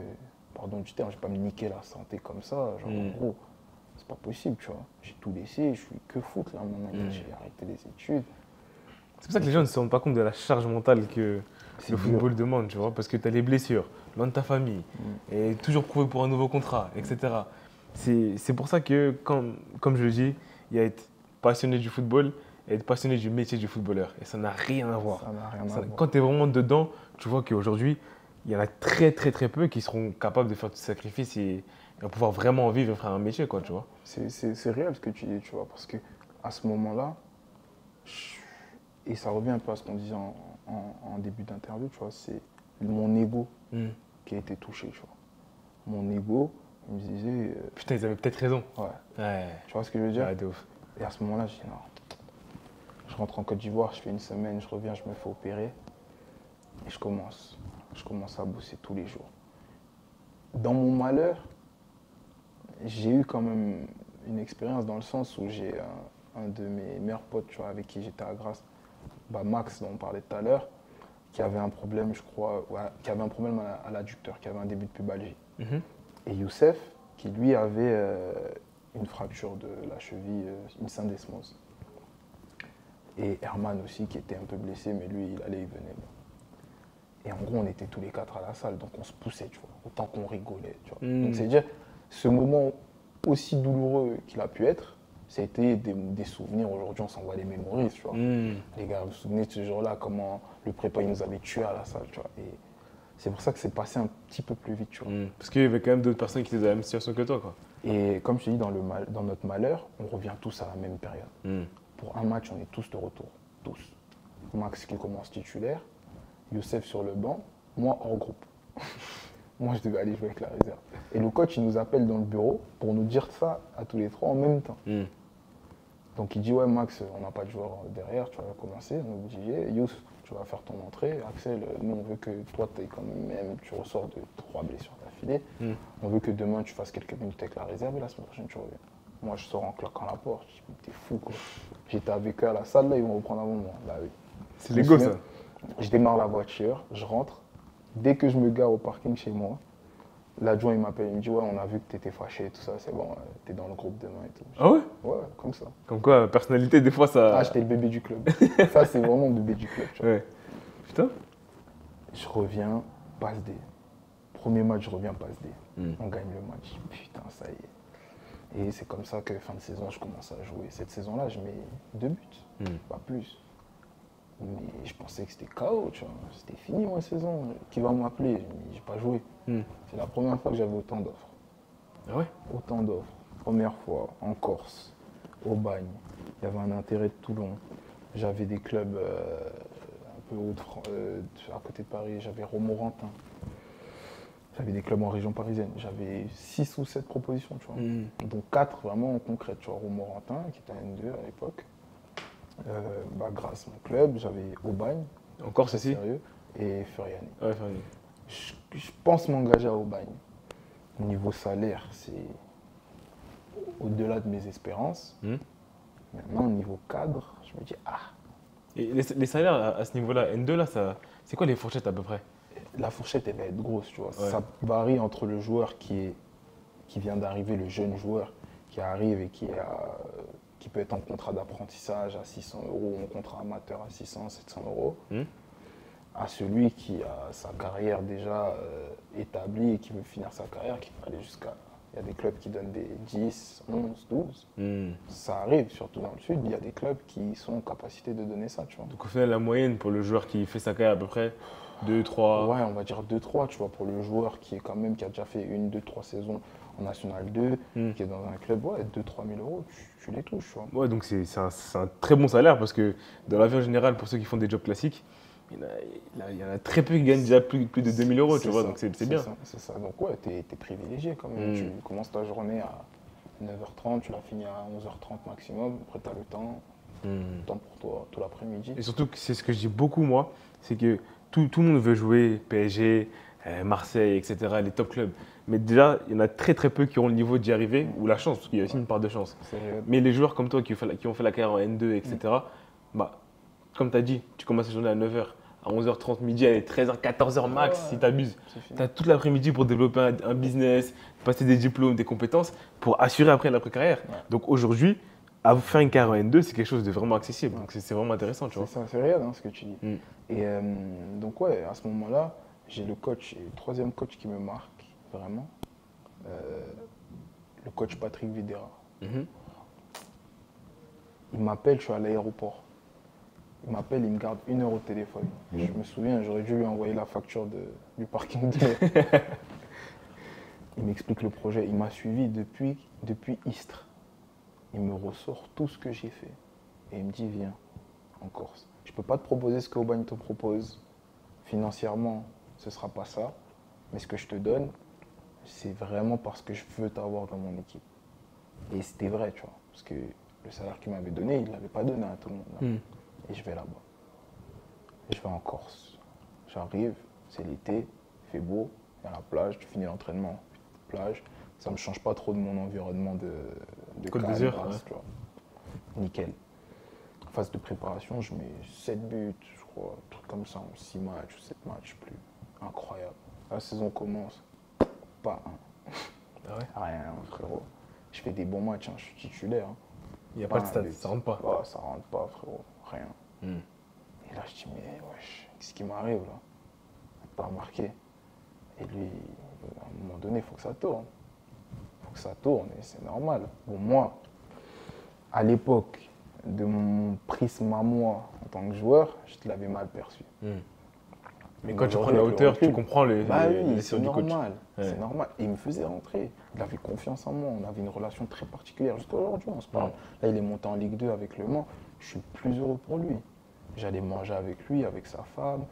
pardon du terme, je vais pas me niquer la santé comme ça. Genre en gros, c'est pas possible, tu vois. J'ai tout laissé, je suis que foot là maintenant, j'ai arrêté les études. C'est pour ça que les gens ne se rendent pas compte de la charge mentale que le football demande, tu vois, parce que tu as les blessures, loin de ta famille, et toujours courir pour un nouveau contrat, etc. C'est pour ça que, comme je le dis, il y a être passionné du football et être passionné du métier du footballeur. Et ça n'a rien à voir. Ça n'a rien à voir. Quand tu es vraiment dedans, tu vois qu'aujourd'hui, il y en a très très peu qui seront capables de faire tout ce sacrifice et de pouvoir vraiment vivre et faire un métier, quoi, tu vois. C'est réel ce que tu dis, tu vois, parce que à ce moment-là, et ça revient un peu à ce qu'on disait en début d'interview, tu vois, c'est mon ego qui a été touché, tu vois. Mon ego, il me disait... Putain, ils avaient peut-être raison. Ouais. Tu vois ce que je veux dire? Ouais, de ouf. Et à ce moment-là, je dis non. Je rentre en Côte d'Ivoire, je fais une semaine, je reviens, je me fais opérer. Et je commence à bosser tous les jours. Dans mon malheur, j'ai eu quand même une expérience dans le sens où j'ai un de mes meilleurs potes, tu vois, avec qui j'étais à Grasse, Max, dont on parlait tout à l'heure, qui avait un problème, je crois, qui avait un problème à l'adducteur, qui avait un début de pubalgie. Et Youssef, qui lui avait une fracture de la cheville, une syndesmose. Et Herman aussi, qui était un peu blessé, mais lui, il allait, il venait. Et en gros, on était tous les 4 à la salle, donc on se poussait, tu vois, autant qu'on rigolait, tu vois. Donc c'est-à-dire, ce moment aussi douloureux qu'il a pu être, c'était des souvenirs. Aujourd'hui, on s'envoie des mémories, tu vois. Les gars, vous vous souvenez de ce jour-là, comment le prépa, il nous avait tués à la salle, tu vois. Et c'est pour ça que c'est passé un petit peu plus vite, tu vois. Parce qu'il y avait quand même d'autres personnes qui étaient dans la même situation que toi, quoi. Et comme je te dis, dans notre malheur, on revient tous à la même période. Pour un match, on est tous de retour, tous. Max qui commence titulaire, Youssef sur le banc, moi hors groupe. Moi, je devais aller jouer avec la réserve. Et le coach, il nous appelle dans le bureau pour nous dire ça à tous les trois en même temps. Donc il dit, ouais Max, on n'a pas de joueur derrière, tu vas commencer. On dit, Youssef, tu vas faire ton entrée. Axel, nous, on veut que toi, tu ressors de 3 blessures d'affilée. On veut que demain, tu fasses quelques minutes avec la réserve et la semaine prochaine, tu reviens. Moi, je sors en claquant la porte. Je dis, t'es fou, quoi. J'étais avec eux à la salle, là, ils vont reprendre avant moi. Bah oui. C'est l'ego, ça. Je démarre la voiture, je rentre. Dès que je me gare au parking chez moi, l'adjoint, il m'appelle, il me dit, ouais, on a vu que t'étais fâché et tout ça, c'est bon, t'es dans le groupe demain et tout. Ah ouais? Ouais, comme ça. Comme quoi, personnalité, des fois, ça... Ah, j'étais le bébé du club. Ça, c'est vraiment le bébé du club, tu vois. Ouais. Putain. Je reviens, passe D. Premier match, je reviens, passe D. On gagne le match. Putain, ça y est. Et c'est comme ça que fin de saison, je commence à jouer. Cette saison-là, je mets 2 buts, pas plus. Mais je pensais que c'était KO, tu vois. C'était fini ma saison. Qui va m'appeler? J'ai pas joué. C'est la première fois que j'avais autant d'offres. Ah ouais? Autant d'offres. Première fois, en Corse, au Bagne. Il y avait un intérêt de Toulon. J'avais des clubs un peu à côté de Paris. J'avais Romorantin. J'avais des clubs en région parisienne. J'avais 6 ou 7 propositions, tu vois. Donc 4 vraiment concrètes, tu vois. Romorantin, qui était un N2 à l'époque. Grâce à mon club, j'avais Aubagne. Encore ceci? Sérieux. Et Furiani. Ouais, Furiani. Je pense m'engager à Aubagne. Au niveau salaire, c'est au-delà de mes espérances. Maintenant, au niveau cadre, je me dis, Et les salaires à ce niveau-là, N2, là, c'est quoi les fourchettes à peu près? La fourchette, elle va être grosse, tu vois. Ouais. Ça varie entre le joueur qui vient d'arriver, le jeune joueur qui arrive et qui peut être en contrat d'apprentissage à 600 € ou en contrat amateur à 600, 700 €, à celui qui a sa carrière déjà établie et qui veut finir sa carrière, qui peut aller jusqu'à... Il y a des clubs qui donnent des 10, 11, 12. Ça arrive, surtout dans le sud, il y a des clubs qui sont en capacité de donner ça, tu vois. Donc au final, la moyenne pour le joueur qui fait sa carrière à peu près 2, 3... Ouais, on va dire 2-3, tu vois, pour le joueur qui a déjà fait 1, 2, 3 saisons en National 2, qui est dans un club, 2-3 000 €, tu les touches, tu vois. Ouais, donc c'est un très bon salaire parce que dans la vie en général, pour ceux qui font des jobs classiques, il y en a très peu qui gagnent déjà plus de 2 000 €, tu vois, donc c'est bien. C'est ça, donc ouais, t'es privilégié quand même. Tu commences ta journée à 9h30, tu la finis à 11h30 maximum, après t'as le temps pour toi, tout l'après-midi. Et surtout, c'est ce que je dis beaucoup, moi, c'est que tout le monde veut jouer PSG, Marseille, etc., les top clubs. Mais déjà, il y en a très très peu qui ont le niveau d'y arriver, ou la chance, parce qu'il y a aussi une part de chance. Mais les joueurs comme toi qui ont fait la carrière en N2, etc., comme tu as dit, tu commences la journée à 9h, à 11h30, midi, à 13h, 14h max si tu abuses. Tu as toute l'après-midi pour développer un business, passer des diplômes, des compétences, pour assurer après l'après-carrière. Ouais. Donc aujourd'hui, faire une carrière en N2, c'est quelque chose de vraiment accessible. Ouais. Donc c'est vraiment intéressant, tu vois. C'est réel ce que tu dis. Et donc ouais, à ce moment-là, j'ai le troisième coach qui me marque vraiment, le coach Patrick Videra. Il m'appelle, je suis à l'aéroport. Il m'appelle, il me garde 1 heure au téléphone. Je me souviens, j'aurais dû lui envoyer la facture du parking. Il m'explique le projet. Il m'a suivi depuis Istres. Il me ressort tout ce que j'ai fait. Et il me dit, viens en Corse. Je ne peux pas te proposer ce que Aubagne te propose. Financièrement, ce ne sera pas ça. Mais ce que je te donne, c'est vraiment parce que je veux t'avoir dans mon équipe. Et c'était vrai, tu vois. Parce que le salaire qu'il m'avait donné, il ne l'avait pas donné à tout le monde. Et je vais là-bas. Et je vais en Corse. J'arrive, c'est l'été, il fait beau, il y a la plage, tu finis l'entraînement, plage. Ça ne me change pas trop de mon environnement de Côte d'Azur, tu vois. Nickel. En phase de préparation, je mets 7 buts, je crois, un truc comme ça, en 6 matchs ou 7 matchs, plus. Incroyable. La saison commence, pas un. Ah ouais? Rien, frérot. Je fais des bons matchs, je suis titulaire. Il n'y a pas de stade, ça rentre pas. Ouais, ça rentre pas, frérot. Rien. Et là, je dis, mais wesh, qu'est-ce qui m'arrive là? Pas marqué. Et lui, à un moment donné, il faut que ça tourne. Il faut que ça tourne, et c'est normal. Bon, moi, à l'époque de mon prisme à moi en tant que joueur, je l'avais mal perçu. Mais quand tu prends la hauteur, tu comprends les décisions du coach. C'est normal. Et il me faisait rentrer. Il avait confiance en moi. On avait une relation très particulière. Jusqu'à aujourd'hui, on se parle. Là, il est monté en Ligue 2 avec Le Mans. Je suis le plus heureux pour lui. J'allais manger avec lui, avec sa femme.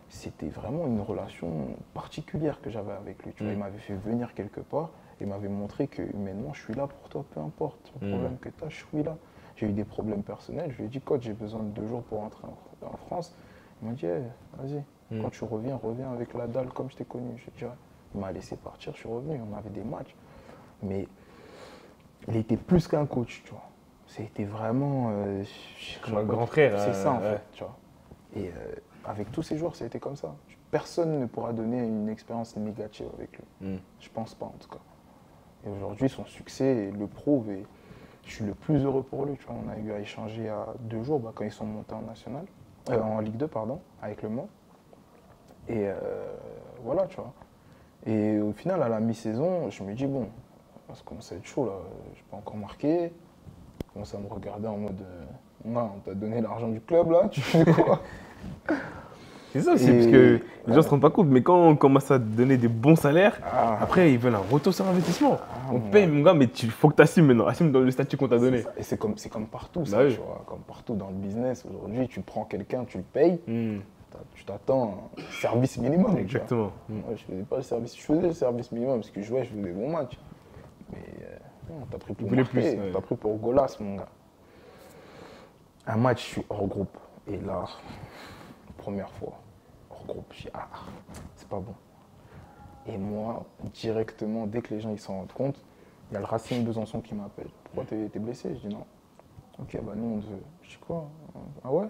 C'était vraiment une relation particulière que j'avais avec lui. Tu vois, il m'avait fait venir quelque part. Il m'avait montré que humainement, je suis là pour toi, peu importe le problème que tu as, je suis là. J'ai eu des problèmes personnels. Je lui ai dit, coach, j'ai besoin de 2 jours pour rentrer en France. Il m'a dit, hey, vas-y. Quand tu reviens avec la dalle comme je t'ai connu. Je dirais, il m'a laissé partir, je suis revenu, on avait des matchs. Mais il était plus qu'un coach, tu vois. C'était vraiment... comme un grand frère. C'est ça en fait, tu vois. Et avec tous ces joueurs, ça a été comme ça. Personne ne pourra donner une expérience négative avec lui. Je pense pas en tout cas. Et aujourd'hui, son succès le prouve et je suis le plus heureux pour lui. Tu vois. On a eu à échanger à 2 jours quand ils sont montés en national, en Ligue 2, pardon, avec Le Mans. Et voilà, tu vois. Et au final, à la mi-saison, je me dis, bon, ça commence à être chaud là, je peux encore marquer. Il commence à me regarder en mode, on t'a donné l'argent du club là, tu fais quoi? C'est ça aussi, parce que les gens ne se rendent pas compte, mais quand on commence à donner des bons salaires, après ils veulent un retour sur investissement. On paye, mon gars, mais il faut que tu assumes maintenant, assume dans le statut qu'on t'a donné. Et c'est comme partout, ça, tu vois, comme partout dans le business. Aujourd'hui, tu prends quelqu'un, tu le payes. tu t'attends à un service minimum. Exactement. Moi, je faisais pas le service. Je faisais le service minimum parce que je jouais, je faisais des bons matchs. Mais non, t'as pris pour marquer, t'as pris pour Golas, mon gars. Un match, je suis hors groupe. Et là, première fois, hors groupe, je dis ah, c'est pas bon. Et moi, directement, dès que les gens ils s'en rendent compte, il y a le Racing Besançon qui m'appelle. Pourquoi t'es blessé? Je dis non. Ok, bah nous on te veut. Je dis quoi? Ah ouais?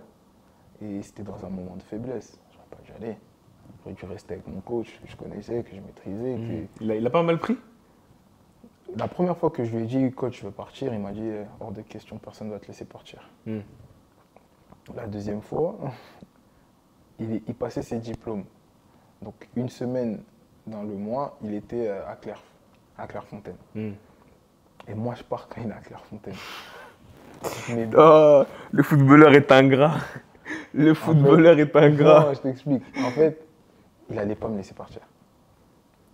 Et c'était dans un moment de faiblesse. J'aurais pas dû aller. J'aurais dû rester avec mon coach que je connaissais, que je maîtrisais. Il a pas mal pris? La première fois que je lui ai dit coach, je veux partir, il m'a dit hors de question, personne ne va te laisser partir. La deuxième fois, il passait ses diplômes. Donc une semaine dans le mois, il était à Clairefontaine. Et moi, je pars quand il est à Clairefontaine. Mais oh, le footballeur est ingrat. Le footballeur est ingrat. Non, je t'explique. En fait, il n'allait pas me laisser partir.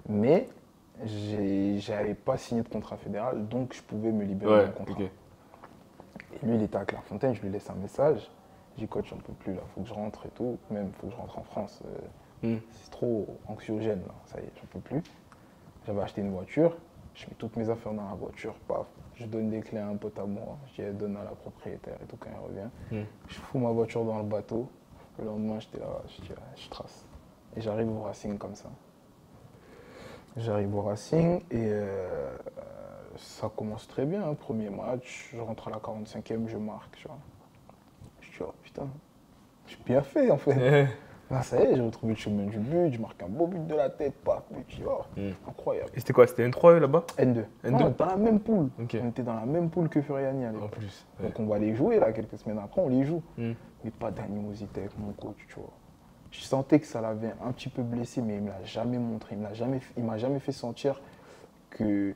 Mais j'avais pas signé de contrat fédéral, donc je pouvais me libérer de mon contrat. Okay. Et lui, il était à Clairefontaine, je lui laisse un message. Je dis coach, j'en peux plus là, faut que je rentre et tout. Même, faut que je rentre en France. C'est trop anxiogène là, ça y est, j'en peux plus. J'avais acheté une voiture, je mets toutes mes affaires dans la voiture, paf. Je donne des clés à un pote à moi, je dis elle donne à la propriétaire et tout quand il revient. Je fous ma voiture dans le bateau. Le lendemain, j'étais là, je dis je trace. Et j'arrive au Racing comme ça. J'arrive au Racing et ça commence très bien. Hein. Premier match, je rentre à la 45e, je marque. Tu vois. Je dis, oh putain, j'ai bien fait en fait. Là, ça y est, j'ai retrouvé le chemin du but, je marque un beau but de la tête, paf, but, je dis, oh, incroyable. Et c'était quoi? C'était N3 là-bas? N2. N2. Non, on était dans la même poule. Okay. On était dans la même poule que Furiani à l'époque. En plus. Donc on va les jouer là, quelques semaines après, on les joue. Mais pas d'animosité avec mon coach, tu vois. Je sentais que ça l'avait un petit peu blessé, mais il ne me l'a jamais montré. Il m'a jamais fait sentir que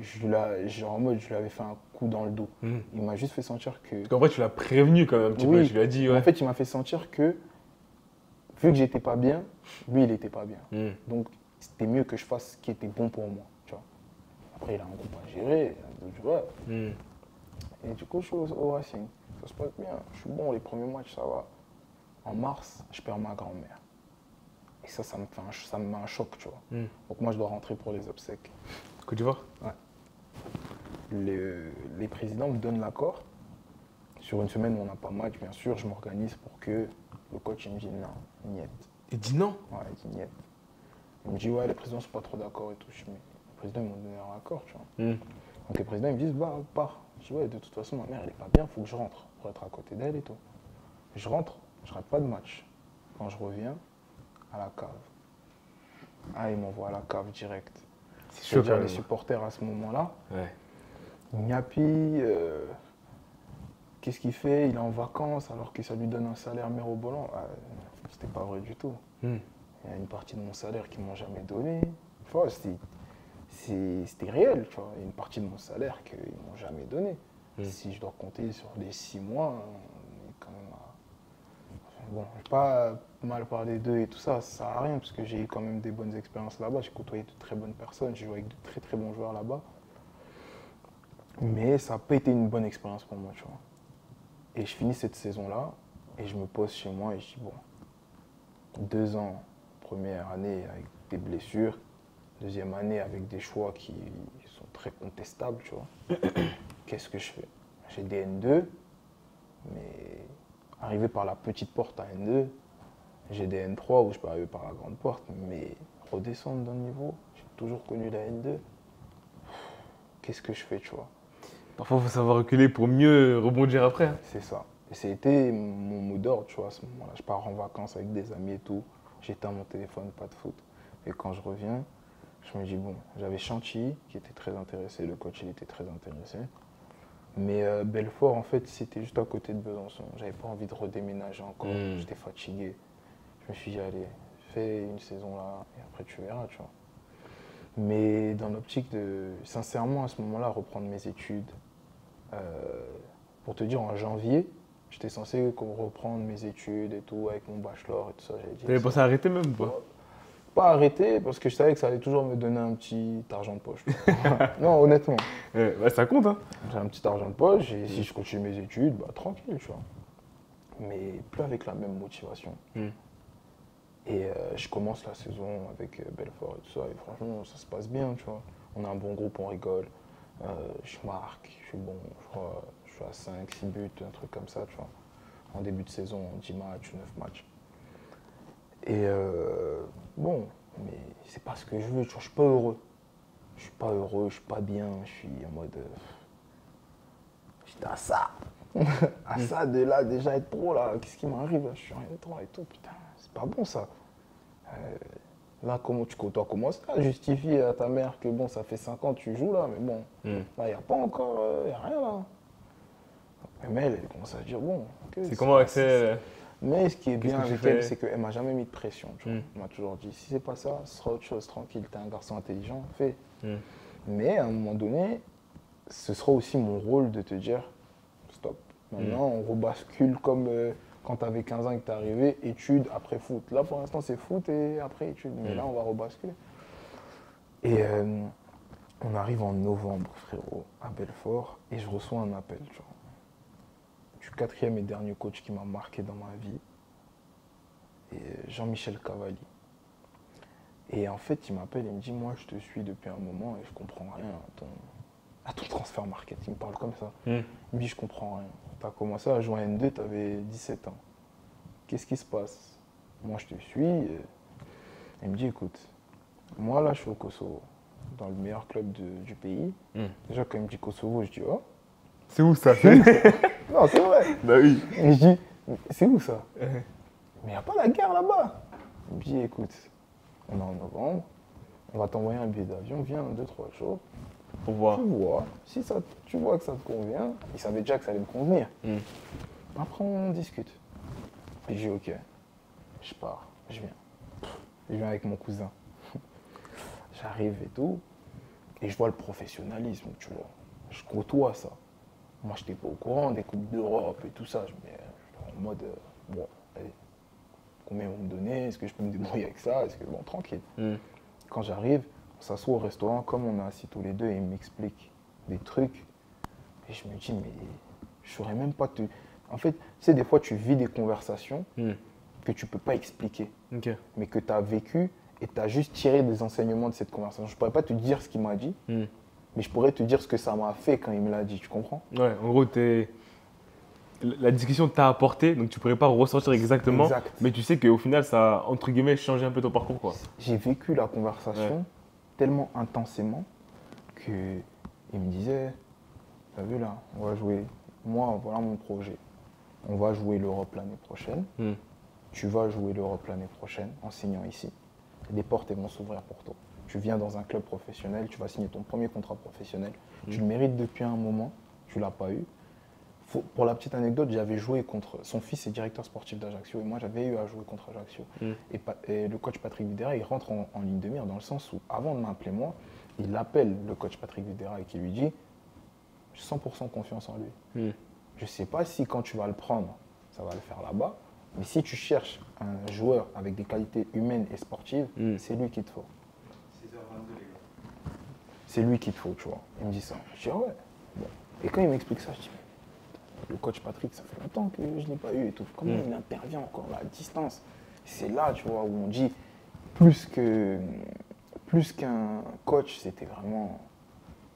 je lui avais fait un coup dans le dos. Il m'a juste fait sentir que... En vrai, tu l'as prévenu quand même un petit peu, tu lui as dit. Ouais. En fait, il m'a fait sentir que, vu que j'étais pas bien, lui, il n'était pas bien. Donc, c'était mieux que je fasse ce qui était bon pour moi, tu vois. Après, il a un groupe à gérer, tu vois. Et du coup, je suis au Racing. Ça se passe bien. Je suis bon, les premiers matchs, ça va. En mars, je perds ma grand-mère. Et ça me met un choc, tu vois. Donc moi, je dois rentrer pour les obsèques. Côte d'Ivoire? Ouais. Les présidents me donnent l'accord. Sur une semaine où on n'a pas match, bien sûr, je m'organise pour que le coach il me dise non, niet. Il dit non? Ouais, il dit niet. Il me dit ouais, les présidents ne sont pas trop d'accord et tout. Je dis mais les présidents ils m'ont donné un accord, tu vois. Donc les présidents ils me disent bah, pars. Je dis ouais, de toute façon, ma mère elle est pas bien, il faut que je rentre pour être à côté d'elle et tout. Je rentre. Je rate pas de match. Quand je reviens, à la cave. Ah, ils m'envoient à la cave direct. C'est chaud quand même. Les supporters à ce moment-là. Ouais. Gnapi, qu'est-ce qu'il fait? Il est en vacances alors que ça lui donne un salaire mirobolant. C'était pas vrai du tout. Il y a une partie de mon salaire qu'ils m'ont jamais donné. Tu vois, c'était réel. Tu vois. Il y a une partie de mon salaire qu'ils m'ont jamais donné. Si je dois compter sur les 6 mois, on est quand même à... Bon, je vais pas mal parler d'eux et tout ça, ça sert à rien parce que j'ai eu quand même des bonnes expériences là-bas. J'ai côtoyé de très bonnes personnes, j'ai joué avec de très très bons joueurs là-bas. Mais ça n'a pas été une bonne expérience pour moi, tu vois. Et je finis cette saison-là et je me pose chez moi et je dis bon, 2 ans, première année avec des blessures, deuxième année avec des choix qui sont très contestables, tu vois. Qu'est-ce que je fais? J'ai des N2, mais arriver par la petite porte à N2, j'ai des N3 où je peux arriver par la grande porte, mais redescendre d'un niveau, j'ai toujours connu la N2. Qu'est-ce que je fais, tu vois? Parfois, il faut savoir reculer pour mieux rebondir après. Hein. C'est ça. Et c'était mon mot d'ordre, tu vois, à ce moment-là. Je pars en vacances avec des amis et tout. J'éteins mon téléphone, pas de foot. Et quand je reviens, je me dis, bon, j'avais Chantilly qui était très intéressé, le coach, il était très intéressé. Mais Belfort, en fait, c'était juste à côté de Besançon. J'avais pas envie de redéménager encore. J'étais fatigué. Je me suis dit, allez, fais une saison là et après tu verras, tu vois. Mais dans l'optique de, sincèrement, à ce moment-là, reprendre mes études, pour te dire, en janvier, j'étais censé reprendre mes études et tout, avec mon bachelor et tout ça. T'avais pensé à arrêter même ou pas? Pas arrêter, parce que je savais que ça allait toujours me donner un petit argent de poche. Non, honnêtement. Ouais, ça compte, hein. J'ai un petit argent de poche et si je continue mes études, bah tranquille, tu vois. Mais plus avec la même motivation. Et je commence la saison avec Belfort et tout ça. Et franchement, ça se passe bien, tu vois. On a un bon groupe, on rigole. Je marque, je suis bon. Je crois, je suis à 5, 6 buts, un truc comme ça, tu vois. En début de saison, 10 matchs, 9 matchs. Et bon, mais c'est pas ce que je veux, tu vois. Je suis pas heureux. Je suis pas heureux, je suis pas bien. Je suis en mode... j'étais à ça. À ça de là, déjà être pro, là. Qu'est-ce qui m'arrive? Je suis rien de trop et tout, putain. C'est pas bon, ça. Là, comment tu dois commencer à justifier à ta mère que bon, ça fait 5 ans que tu joues là, mais bon, là, il n'y a pas encore, il n'y a rien là. Mais elle commence à dire bon. Okay, c'est comment Axel? Mais ce qui est bien avec elle, c'est qu'elle ne m'a jamais mis de pression. Tu vois. Elle m'a toujours dit si c'est pas ça, ce sera autre chose, tranquille, t'es un garçon intelligent, fais. Mais à un moment donné, ce sera aussi mon rôle de te dire stop. Maintenant, on rebascule comme. Quand tu avais 15 ans et que tu es arrivé, études après foot. Là, pour l'instant, c'est foot et après études. Mais là, on va rebasculer. Et on arrive en novembre, frérot, à Belfort, et je reçois un appel, genre, du 4e et dernier coach qui m'a marqué dans ma vie, et Jean-Michel Cavalli. Et en fait, il m'appelle et il me dit, moi, je te suis depuis un moment et je comprends rien à ton transfert market. Il me parle comme ça. Il me dit, je comprends rien. Tu as commencé à jouer à N2, tu avais 17 ans. Qu'est-ce qui se passe? Moi, je te suis. Il me dit, écoute, moi, là, je suis au Kosovo, dans le meilleur club du pays. Déjà, quand il me dit Kosovo, je dis, oh. C'est où ça? Non, c'est vrai. Bah oui. Et je dis, c'est où ça? Mais il n'y a pas la guerre là-bas. Il me dit, écoute, on est en novembre, on va t'envoyer un billet d'avion, viens 2-3 jours. Pour voir. Tu vois, si ça, tu vois que ça te convient, il savait déjà que ça allait me convenir. Après, on discute. Et je dis, ok, je pars, je viens. Je viens avec mon cousin. J'arrive et tout, et je vois le professionnalisme, tu vois. Je côtoie ça. Moi, je n'étais pas au courant des Coupes d'Europe et tout ça. Je me en mode, bon, allez, combien ils vont me donner? Est-ce que je peux me débrouiller avec ça? Est-ce que, bon, tranquille. Quand j'arrive, on s'assoit au restaurant, comme on est assis tous les deux, et il m'explique des trucs. Et je me dis, mais je ne saurais même pas te... En fait, tu sais, des fois, tu vis des conversations que tu ne peux pas expliquer, mais que tu as vécu et tu as juste tiré des enseignements de cette conversation. Je ne pourrais pas te dire ce qu'il m'a dit, mais je pourrais te dire ce que ça m'a fait quand il me l'a dit, tu comprends? Ouais, en gros, la discussion t'a apporté, donc tu ne pourrais pas ressortir exactement, mais tu sais qu'au final, ça a, entre guillemets, changé un peu ton parcours, quoi. J'ai vécu la conversation tellement intensément qu'il me disait, t'as vu là, on va jouer, moi, voilà mon projet. On va jouer l'Europe l'année prochaine. Tu vas jouer l'Europe l'année prochaine en signant ici. Les portes elles vont s'ouvrir pour toi. Tu viens dans un club professionnel, tu vas signer ton premier contrat professionnel. Tu le mérites depuis un moment, tu ne l'as pas eu. Pour la petite anecdote, j'avais joué contre... Son fils est directeur sportif d'Ajaccio et moi j'avais eu à jouer contre Ajaccio. Et le coach Patrick Videra, il rentre en ligne de mire dans le sens où, avant de m'appeler moi, il appelle le coach Patrick Videra et qui lui dit « J'ai 100% confiance en lui. Je ne sais pas si quand tu vas le prendre, ça va le faire là-bas, mais si tu cherches un joueur avec des qualités humaines et sportives, c'est lui qu'il te faut. 6h22 les gars. C'est lui qu'il te faut, tu vois. » Il me dit ça. Je dis « Ah ouais. » Bon. Et quand il m'explique ça, je dis « Le coach Patrick, ça fait longtemps que je ne l'ai pas eu et tout. Comment il intervient encore là, à distance ?» C'est là, tu vois, où on dit plus qu'un coach, c'était vraiment...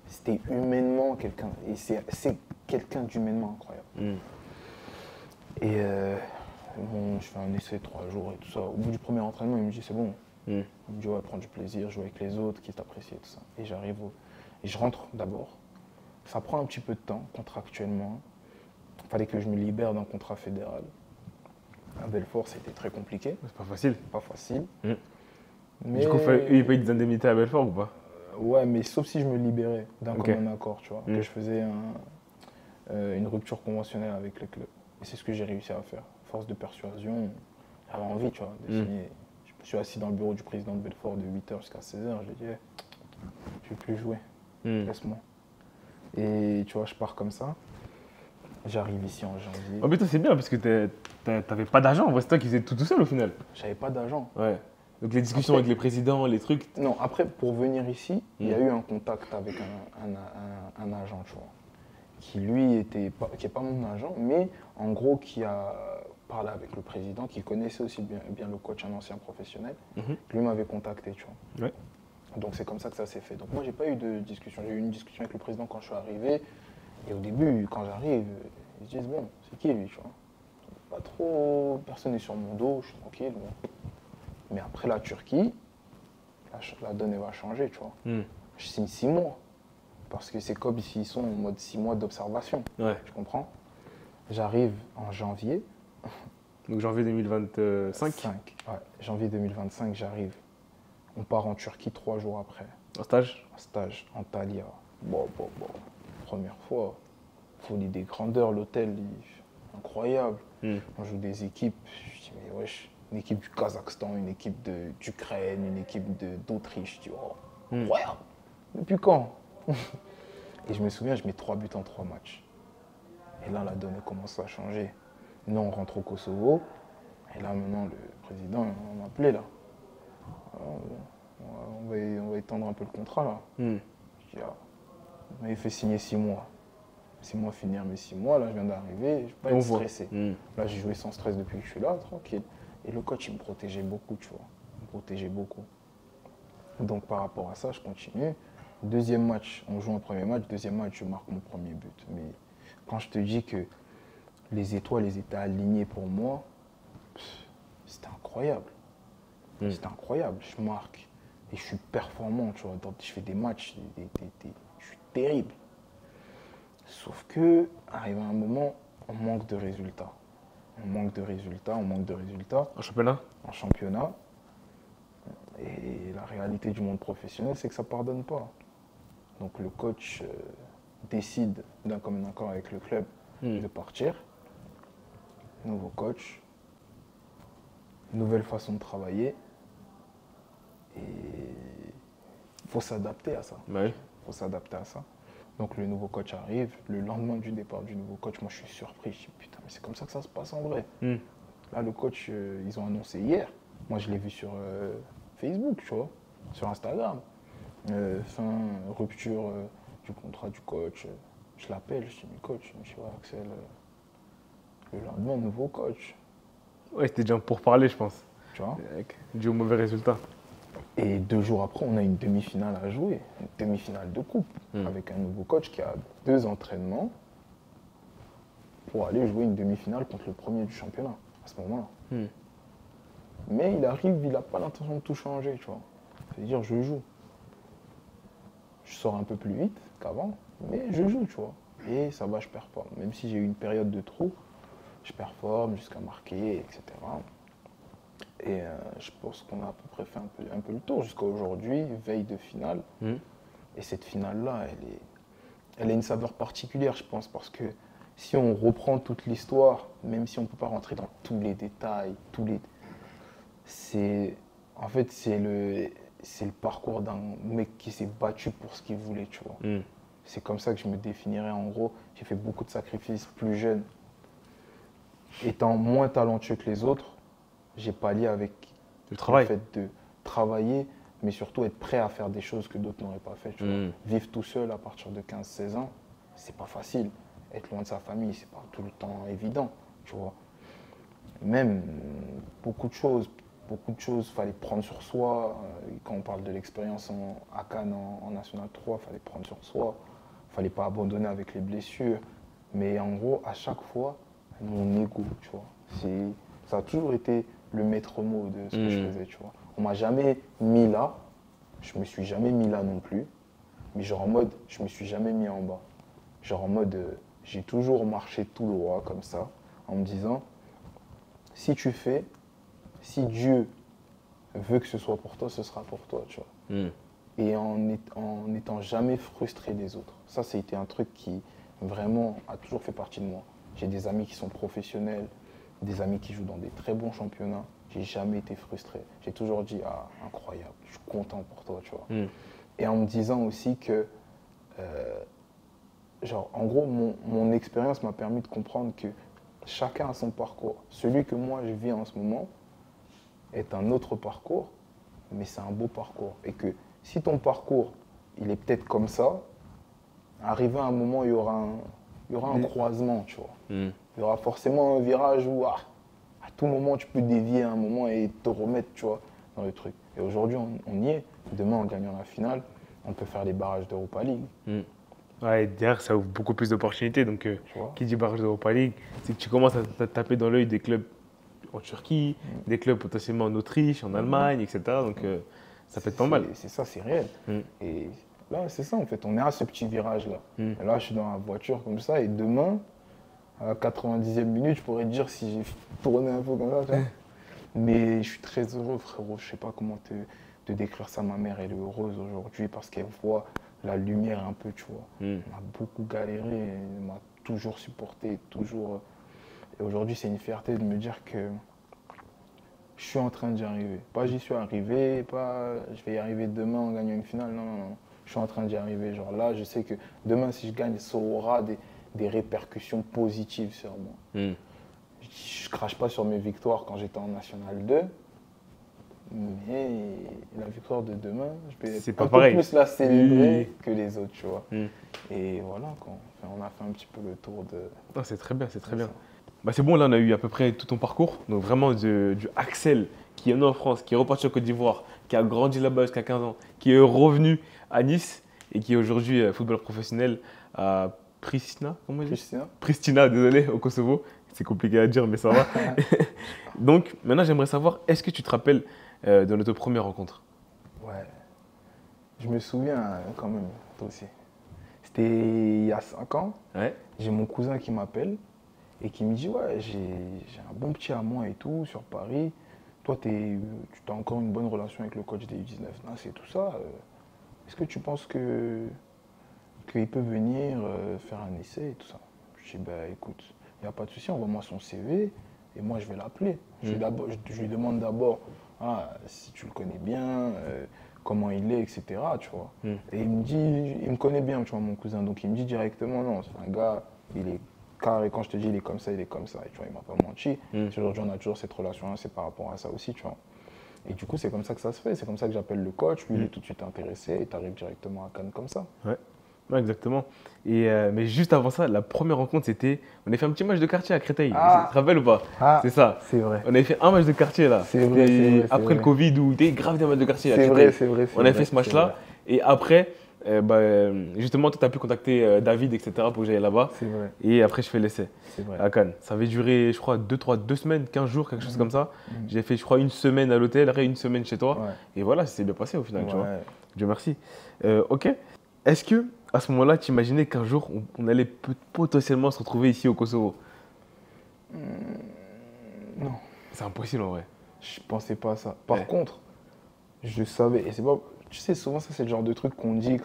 C'était humainement quelqu'un. Et c'est quelqu'un d'humainement incroyable. Et bon, je fais un essai de 3 jours et tout ça. Au bout du premier entraînement, il me dit c'est bon. Il me dit ouais, prends du plaisir, joue avec les autres, qui t'apprécient et tout ça. Et j'arrive et je rentre d'abord. Ça prend un petit peu de temps contractuellement. Il fallait que je me libère d'un contrat fédéral. À Belfort, c'était très compliqué. C'est pas facile. Pas facile. Mais... Du coup, il paye des indemnités à Belfort ou pas? Ouais, mais sauf si je me libérais d'un commun accord, tu vois, que je faisais une rupture conventionnelle avec le club. Et c'est ce que j'ai réussi à faire. Force de persuasion, j'avais envie, tu vois, de signer. Je me suis assis dans le bureau du président de Belfort de 8h jusqu'à 16h. Je lui ai dit, hey, je ne vais plus jouer, laisse-moi. Et tu vois, je pars comme ça. J'arrive ici en janvier. Oh, mais toi, c'est bien parce que t'avais pas d'argent. En vrai, c'est toi qui faisais tout seul au final. J'avais pas d'argent. Ouais. Donc les discussions avec les présidents, les trucs. Non, après, pour venir ici, il y a eu un contact avec un agent, tu vois, qui lui qui n'est pas mon agent, mais en gros qui a parlé avec le président qui connaissait aussi bien le coach, un ancien professionnel. Mhm. Lui m'avait contacté, tu vois. Ouais. Donc c'est comme ça que ça s'est fait. Donc moi, j'ai pas eu de discussion. J'ai eu une discussion avec le président quand je suis arrivé. Et au début, quand j'arrive, ils se disent, bon, c'est qui lui, tu vois. Pas trop, personne n'est sur mon dos, je suis tranquille. Bon. Mais après la Turquie, la donne elle va changer, tu vois. Mm. Je signe 6 mois. Parce que c'est comme s'ils sont en mode 6 mois d'observation. Ouais. Tu comprends? J'arrive en janvier. Donc janvier 2025. Ouais, janvier 2025, j'arrive. On part en Turquie 3 jours après. En stage. Un stage, Antalya. Bon. Première fois, folie des grandeurs, l'hôtel, incroyable. Mm. On joue des équipes, je dis mais wesh, une équipe du Kazakhstan, une équipe d'Ukraine, une équipe d'Autriche, tu vois. Incroyable. Depuis quand? Et je me souviens, je mets 3 buts en 3 matchs. Et là, la donne commence à changer. Nous, on rentre au Kosovo. Et là, maintenant, le président m'a appelé là. On va étendre un peu le contrat là. Mm. Je dis, il m'a fait signer 6 mois. 6 mois finir mes 6 mois, là je viens d'arriver, je ne vais pas être stressé. Là j'ai joué sans stress depuis que je suis là, tranquille. Et le coach il me protégeait beaucoup, tu vois. Il me protégeait beaucoup. Donc par rapport à ça, je continue. Deuxième match, on joue un premier match. Deuxième match, je marque mon premier but. Mais quand je te dis que les étoiles elles étaient alignées pour moi, c'était incroyable. C'était incroyable. Je marque et je suis performant, tu vois. Je fais des matchs, je suis terrible. Sauf que, arrivé à un moment, on manque de résultats. On manque de résultats. En championnat. En championnat. Et la réalité du monde professionnel, c'est que ça ne pardonne pas. Donc le coach décide d'un commun accord avec le club de partir. Nouveau coach. Nouvelle façon de travailler. Et il faut s'adapter à ça. Ouais. Il faut s'adapter à ça. Donc le nouveau coach arrive. Le lendemain du départ du nouveau coach, moi je suis surpris. Je dis putain, mais c'est comme ça que ça se passe en vrai. Là, le coach, ils ont annoncé hier. Moi, je l'ai vu sur Facebook, tu vois, sur Instagram. Rupture du contrat du coach. Je l'appelle, je dis mais coach, je dis ouais, Axel, le lendemain, nouveau coach. Ouais, c'était déjà pour parler, je pense. Tu vois. Dû au mauvais résultat. Et 2 jours après, on a une demi-finale à jouer, une demi-finale de coupe, avec un nouveau coach qui a 2 entraînements pour aller jouer une demi-finale contre le premier du championnat, à ce moment-là. Mais il arrive, il n'a pas l'intention de tout changer, tu vois. C'est-à-dire, je joue. Je sors un peu plus vite qu'avant, mais je joue, tu vois. Et ça va, je performe. Même si j'ai eu une période de trou, je performe jusqu'à marquer, etc. Et je pense qu'on a à peu près fait un peu le tour jusqu'à aujourd'hui, veille de finale. Et cette finale-là, elle a une saveur particulière, je pense, parce que si on reprend toute l'histoire, même si on ne peut pas rentrer dans tous les détails, c'est le parcours d'un mec qui s'est battu pour ce qu'il voulait, tu vois. C'est comme ça que je me définirais en gros. J'ai fait beaucoup de sacrifices plus jeune. Étant moins talentueux que les autres, j'ai pallié avec le travail. Le fait de travailler, mais surtout être prêt à faire des choses que d'autres n'auraient pas fait. Tu vois. Vivre tout seul à partir de 15-16 ans, c'est pas facile. Être loin de sa famille, c'est pas tout le temps évident, tu vois. Même beaucoup de choses, fallait prendre sur soi. Quand on parle de l'expérience à Cannes en National 3, fallait prendre sur soi. Fallait pas abandonner avec les blessures. Mais en gros, à chaque fois, mon ego, tu vois. Ça a toujours été le maître mot de ce que je faisais, tu vois. On m'a jamais mis là, je me suis jamais mis là non plus, mais genre en mode, je me suis jamais mis en bas. Genre en mode, j'ai toujours marché tout droit comme ça, en me disant, si si Dieu veut que ce soit pour toi, ce sera pour toi, tu vois. Et en n'étant jamais frustré des autres. Ça, c'était un truc qui vraiment a toujours fait partie de moi. J'ai des amis qui sont professionnels, des amis qui jouent dans des très bons championnats. J'ai jamais été frustré. J'ai toujours dit, ah, incroyable, je suis content pour toi, tu vois. Et en me disant aussi que, genre, en gros, mon expérience m'a permis de comprendre que chacun a son parcours. Celui que moi je vis en ce moment est un autre parcours, mais c'est un beau parcours. Et que si ton parcours, il est peut-être comme ça, arrivé à un moment, il y aura un croisement, tu vois. Il y aura forcément un virage où tout moment, tu peux dévier à un moment et te remettre, tu vois, dans le truc. Et aujourd'hui, on y est. Demain, en gagnant la finale, on peut faire les barrages d'Europa League. Ouais, et derrière, ça ouvre beaucoup plus d'opportunités. Donc, Tu vois. qui dit barrage d'Europa League, c'est que tu commences à te taper dans l'œil des clubs en Turquie, des clubs potentiellement en Autriche, en Allemagne, etc. Donc, ça peut être pas mal. C'est ça, c'est réel. Et là, c'est ça, en fait. On est à ce petit virage-là. Et là, je suis dans la voiture comme ça. Et demain, à la 90e minute, je pourrais te dire si j'ai tourné un peu comme ça. Tu vois. Mais je suis très heureux, frérot. Je sais pas comment te décrire ça. Ma mère, elle est heureuse aujourd'hui parce qu'elle voit la lumière un peu, tu vois. On a beaucoup galéré. Elle m'a toujours supporté, toujours. Et aujourd'hui, c'est une fierté de me dire que je suis en train d'y arriver. Pas j'y suis arrivé, pas je vais y arriver demain en gagnant une finale. Non, non, non. Je suis en train d'y arriver. Genre là, je sais que demain, si je gagne, ça aura des répercussions positives sur moi. Je crache pas sur mes victoires quand j'étais en National 2. Mais la victoire de demain, je vais C'est être pas un pareil. peu plus la célébrer que les autres, tu vois. Et voilà, quoi. Enfin, on a fait un petit peu le tour de... Ah, c'est très bien, c'est très bien. ça. Bah, c'est bon, là, on a eu à peu près tout ton parcours. Donc, vraiment, du Axel qui est né en France, qui est reparti en Côte d'Ivoire, qui a grandi là-bas jusqu'à 15 ans, qui est revenu à Nice et qui est aujourd'hui footballeur professionnel à Pristina, comment on dit Pristina. Pristina, désolé, au Kosovo. C'est compliqué à dire, mais ça va. Donc, maintenant, j'aimerais savoir, est-ce que tu te rappelles de notre première rencontre? Ouais. Je me souviens quand même, toi aussi. C'était il y a 5 ans. Ouais. J'ai mon cousin qui m'appelle et qui me dit ouais, j'ai un bon petit à moi et tout sur Paris. Toi, tu as encore une bonne relation avec le coach des U19. Non, c'est tout ça. Est-ce que tu penses qu'il peut venir faire un essai et tout ça? Je dis bah écoute, il n'y a pas de souci, envoie-moi son CV et moi je vais l'appeler. Je lui demande d'abord si tu le connais bien, comment il est, etc. Tu vois. Et il me connaît bien, tu vois, mon cousin. Donc il me dit directement non, c'est un gars, il est carré. Quand je te dis il est comme ça, il est comme ça. Et tu vois, il m'a pas menti. Aujourd'hui, on a toujours cette relation-là, c'est par rapport à ça aussi, tu vois. Et du coup, c'est comme ça que ça se fait. C'est comme ça que j'appelle le coach. Lui, il est tout de suite intéressé et tu arrives directement à Cannes comme ça. Ouais, exactement. Et, mais juste avant ça, la première rencontre, c'était. On a fait un petit match de quartier à Créteil. Tu te rappelles ou pas? C'est ça. C'est vrai. On avait fait un match de quartier là. C'est vrai, c'est vrai, après le Covid où il était grave des matchs de quartier à C'est Créteil. vrai, c'est vrai. On avait fait ce match-là. Et après, justement, tu as pu contacter David, etc. pour que j'aille là-bas. C'est vrai. Et après, je fais l'essai C'est vrai. à Cannes. Ça avait duré, je crois, 2 semaines, 15 jours, quelque chose comme ça. J'ai fait, je crois, une semaine à l'hôtel, après une semaine chez toi. Ouais. Et voilà, ça s'est bien passé au final, tu vois. Ouais. Dieu merci. Ok. Est-ce que à ce moment-là, tu imaginais qu'un jour, on allait potentiellement se retrouver ici au Kosovo? Non. C'est impossible en vrai. Je pensais pas à ça. Par Ouais. contre, je savais, et c'est pas, tu sais, souvent ça c'est le genre de truc qu'on dit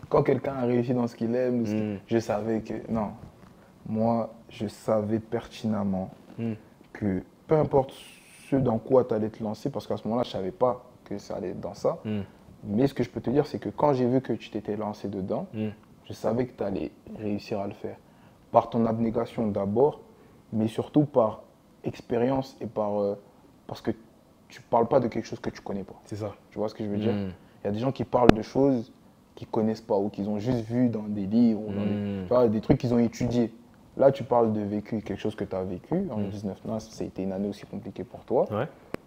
quand quelqu'un a réussi dans ce qu'il aime, ou je savais que, non, moi je savais pertinemment que peu importe ce dans quoi tu allais te lancer, parce qu'à ce moment-là je savais pas que ça allait être dans ça, mais ce que je peux te dire c'est que quand j'ai vu que tu t'étais lancé dedans, je savais que tu allais réussir à le faire. Par ton abnégation d'abord, mais surtout par expérience et parce que tu ne parles pas de quelque chose que tu ne connais pas. C'est ça. Tu vois ce que je veux dire? Il y a des gens qui parlent de choses qu'ils ne connaissent pas ou qu'ils ont juste vu dans des livres, ou tu vois, des trucs qu'ils ont étudiés. Là, tu parles de vécu, quelque chose que tu as vécu. En 19 mois, ça a été une année aussi compliquée pour toi. Ouais.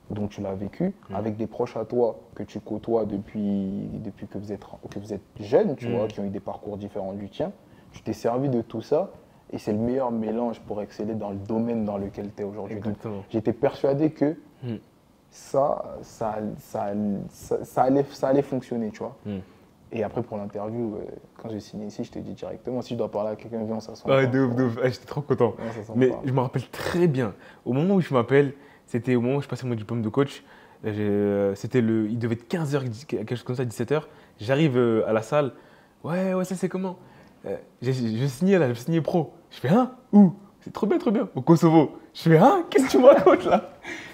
Donc tu l'as vécu avec des proches à toi que tu côtoies depuis que vous êtes jeunes, tu vois, qui ont eu des parcours différents du tien. Tu t'es servi de tout ça et c'est le meilleur mélange pour exceller dans le domaine dans lequel tu es aujourd'hui. Exactement. J'étais persuadé que ça allait fonctionner, tu vois. Et après pour l'interview, quand j'ai signé ici, je te dis directement, si je dois parler à quelqu'un, viens, on s'assoit. Ouais, de ouf. Ah, j'étais trop content. Ouais, ça sent Mais pas. je me rappelle très bien. Au moment où je m'appelle, c'était au moment où je passais mon diplôme de coach. Il devait être 15h, quelque chose comme ça, 17h. J'arrive à la salle. Ouais, ça c'est comment? Je signais là, je signais pro. Je fais où? C'est trop bien. Au Kosovo. Je fais qu'est-ce que tu me racontes là?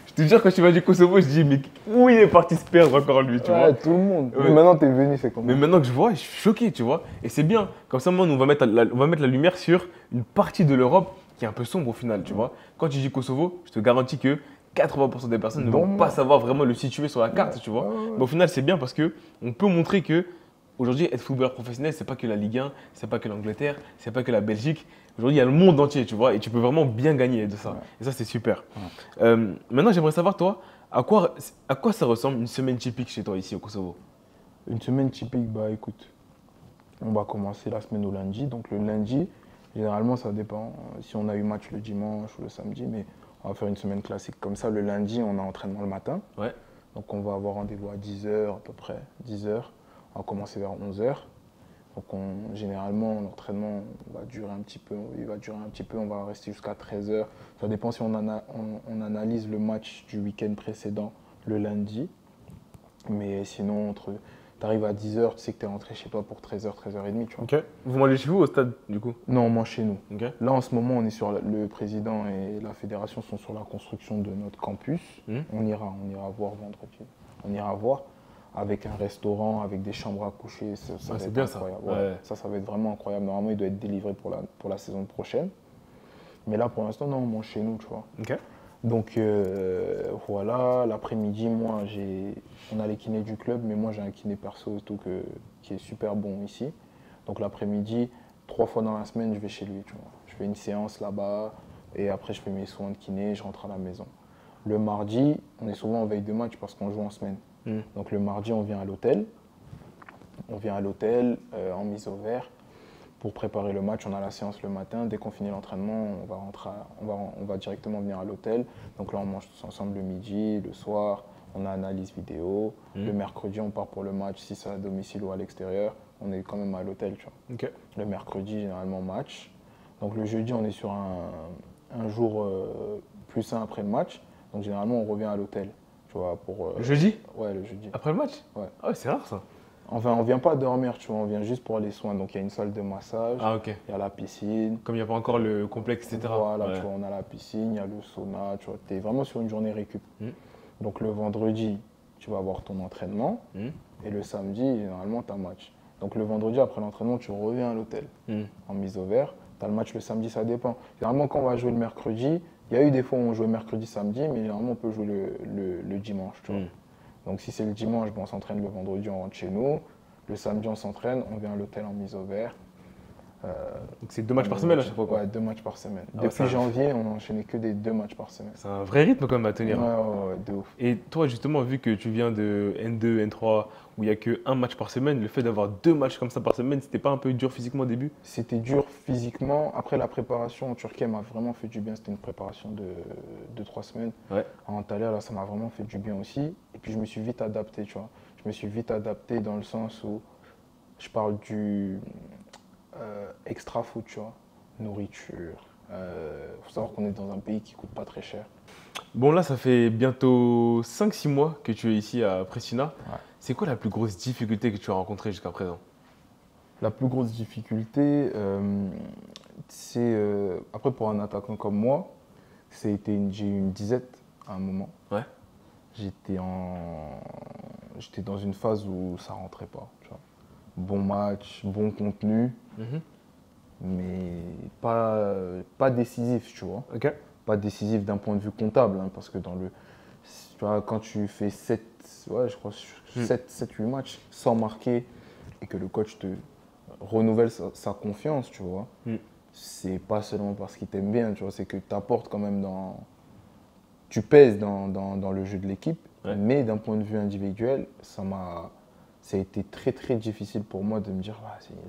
Je te jure, quand tu vas du Kosovo, je dis, mais où il est parti se perdre encore lui, tu vois? Tout le monde. Ouais. Mais maintenant, tu es venu, c'est comment? Mais maintenant que je vois, je suis choqué, tu vois. Et c'est bien. Comme ça, moi, on va mettre la lumière sur une partie de l'Europe qui est un peu sombre au final, tu vois. Quand tu dis Kosovo, je te garantis que 80% des personnes ne vont pas savoir vraiment le situer sur la carte, tu vois. Mais au final, c'est bien parce qu'on peut montrer que aujourd'hui, être footballeur professionnel, c'est pas que la Ligue 1, c'est pas que l'Angleterre, c'est pas que la Belgique. Aujourd'hui, il y a le monde entier, tu vois, et tu peux vraiment bien gagner de ça. Ouais. Et ça, c'est super. Ouais. Maintenant, j'aimerais savoir, toi, à quoi ça ressemble une semaine typique chez toi ici au Kosovo? Une semaine typique, bah écoute, on va commencer la semaine au lundi. Donc le lundi, généralement ça dépend si on a eu match le dimanche ou le samedi, mais on va faire une semaine classique. Comme ça, le lundi, on a entraînement le matin. Ouais. Donc on va avoir rendez-vous à 10h à peu près, 10h. On va commencer vers 11h. Donc généralement, l'entraînement va durer un petit peu, on va rester jusqu'à 13h. Ça dépend si on analyse le match du week-end précédent le lundi. Mais sinon, tu arrives à 10h, tu sais que tu es rentré chez toi pour 13h, 13h30, tu vois. Ok. Vous mangez chez vous au stade, du coup? Non, on mange chez nous. Ok. Là, en ce moment, on est sur le président et la fédération sont sur la construction de notre campus. On ira voir vendredi. On ira voir avec un restaurant, avec des chambres à coucher. Ça va c'est être bien incroyable. ça. Ouais. Ça va être vraiment incroyable. Normalement, il doit être délivré pour la saison prochaine. Mais là, pour l'instant, non, on mange chez nous, tu vois. Ok. Donc voilà, l'après-midi, on a les kinés du club, mais moi j'ai un kiné perso et tout qui est super bon ici. Donc l'après-midi, 3 fois dans la semaine, je vais chez lui, tu vois. Je fais une séance là-bas et après je fais mes soins de kiné et je rentre à la maison. Le mardi, on est souvent en veille de match parce qu'on joue en semaine. Donc le mardi, on vient à l'hôtel. En mise au vert. Pour préparer le match, on a la séance le matin. Dès qu'on finit l'entraînement, on va directement venir à l'hôtel. Donc là, on mange tous ensemble le midi, le soir. On a analyse vidéo. Le mercredi, on part pour le match. Si c'est à domicile ou à l'extérieur, on est quand même à l'hôtel. Tu vois. Ok. Le mercredi, généralement, match. Donc le jeudi, on est sur un jour plus un après le match. Donc généralement, on revient à l'hôtel. Tu vois, Le jeudi? Ouais, le jeudi. Après le match? Ouais. Ah ouais, c'est rare ça. Enfin, on vient pas dormir, tu vois, on vient juste pour les soins. Donc il y a une salle de massage, Ah ok. il y a la piscine. Comme il n'y a pas encore le complexe, etc. Voilà, Ouais. tu vois, on a la piscine, il y a le sauna, tu vois, tu es vraiment sur une journée récup. Donc le vendredi, tu vas avoir ton entraînement et le samedi, généralement, tu as match. Donc le vendredi, après l'entraînement, tu reviens à l'hôtel en mise au vert. Tu as le match le samedi, ça dépend. Généralement, quand on va jouer le mercredi, il y a eu des fois où on jouait mercredi, samedi, mais généralement, on peut jouer le dimanche, tu vois. Donc si c'est le dimanche, bon, on s'entraîne le vendredi, on rentre chez nous. Le samedi, on s'entraîne, on vient à l'hôtel en mise au vert. Donc c'est 2 matchs par semaine à chaque fois, quoi. Ouais, 2 matchs par semaine. Ah ouais, Depuis janvier, on n'enchaînait que des 2 matchs par semaine. C'est un vrai rythme quand même à tenir. Ouais, de ouf. Et toi, justement, vu que tu viens de N2, N3, où il n'y a qu'un match par semaine, le fait d'avoir 2 matchs comme ça par semaine, c'était pas un peu dur physiquement au début? C'était dur physiquement. Après, la préparation en Turquie, elle m'a vraiment fait du bien. C'était une préparation de 3 semaines. Ouais. En Antalya, là, ça m'a vraiment fait du bien aussi. Et puis, je me suis vite adapté, tu vois. Je me suis vite adapté dans le sens où je parle du extra-foot, tu vois. Nourriture. Faut savoir qu'on est dans un pays qui coûte pas très cher. Bon, là, ça fait bientôt 5-6 mois que tu es ici à Pristina. Ouais. C'est quoi la plus grosse difficulté que tu as rencontrée jusqu'à présent? La plus grosse difficulté, c'est, après pour un attaquant comme moi, j'ai eu une disette à un moment. Ouais. J'étais dans une phase où ça rentrait pas. Tu vois. Bon match, bon contenu, mais pas décisif, tu vois. Ok. Pas décisif d'un point de vue comptable, hein, parce que tu vois, quand tu fais 7, ouais, je crois 7-8 matchs sans marquer et que le coach te renouvelle sa confiance, tu vois, c'est pas seulement parce qu'il t'aime bien, tu vois, c'est que tu apportes quand même tu pèses dans le jeu de l'équipe, mais d'un point de vue individuel, ça a été très très difficile pour moi de me dire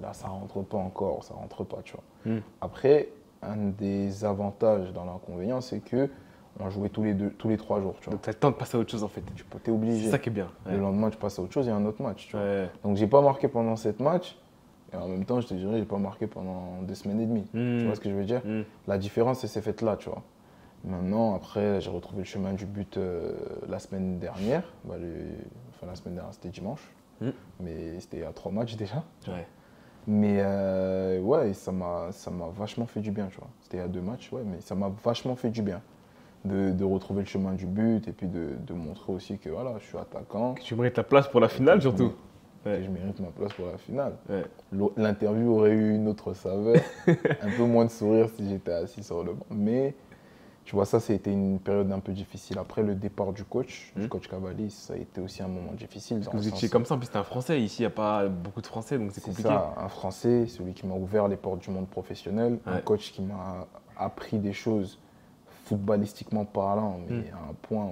là ça rentre pas encore, ça rentre pas, tu vois. Après, un des avantages dans l'inconvénient, c'est que on jouait tous les 3 jours, tu vois. Donc tu as le temps de passer à autre chose en fait. Tu es obligé. C'est ça qui est bien. Le lendemain, tu passes à autre chose, il y a un autre match, tu vois. Ouais. Donc j'ai pas marqué pendant 7 matchs. Et en même temps, je te dirais, j'ai pas marqué pendant 2 semaines et demie. Tu vois ce que je veux dire? La différence, elle s'est faite là, tu vois. Maintenant, après, j'ai retrouvé le chemin du but la semaine dernière. La semaine dernière, c'était dimanche. Mais c'était à 3 matchs déjà. Ouais. Mais ouais, ça m'a vachement fait du bien, tu vois. C'était à 2 matchs, ouais, mais ça m'a vachement fait du bien. De retrouver le chemin du but et puis de montrer aussi que voilà, je suis attaquant. Tu mérites la place pour la finale surtout. Et je mérite ma place pour la finale. Ouais. L'interview aurait eu une autre saveur, un peu moins de sourire si j'étais assis sur le banc. Mais Tu vois, ça a été une période un peu difficile. Après le départ du coach Cavalli, ça a été aussi un moment difficile. Parce que vous étiez comme ça, en plus c'était un Français, ici il n'y a pas beaucoup de Français, donc c'est compliqué. C'est ça, un Français, celui qui m'a ouvert les portes du monde professionnel, un coach qui m'a appris des choses footballistiquement parlant, mais à un point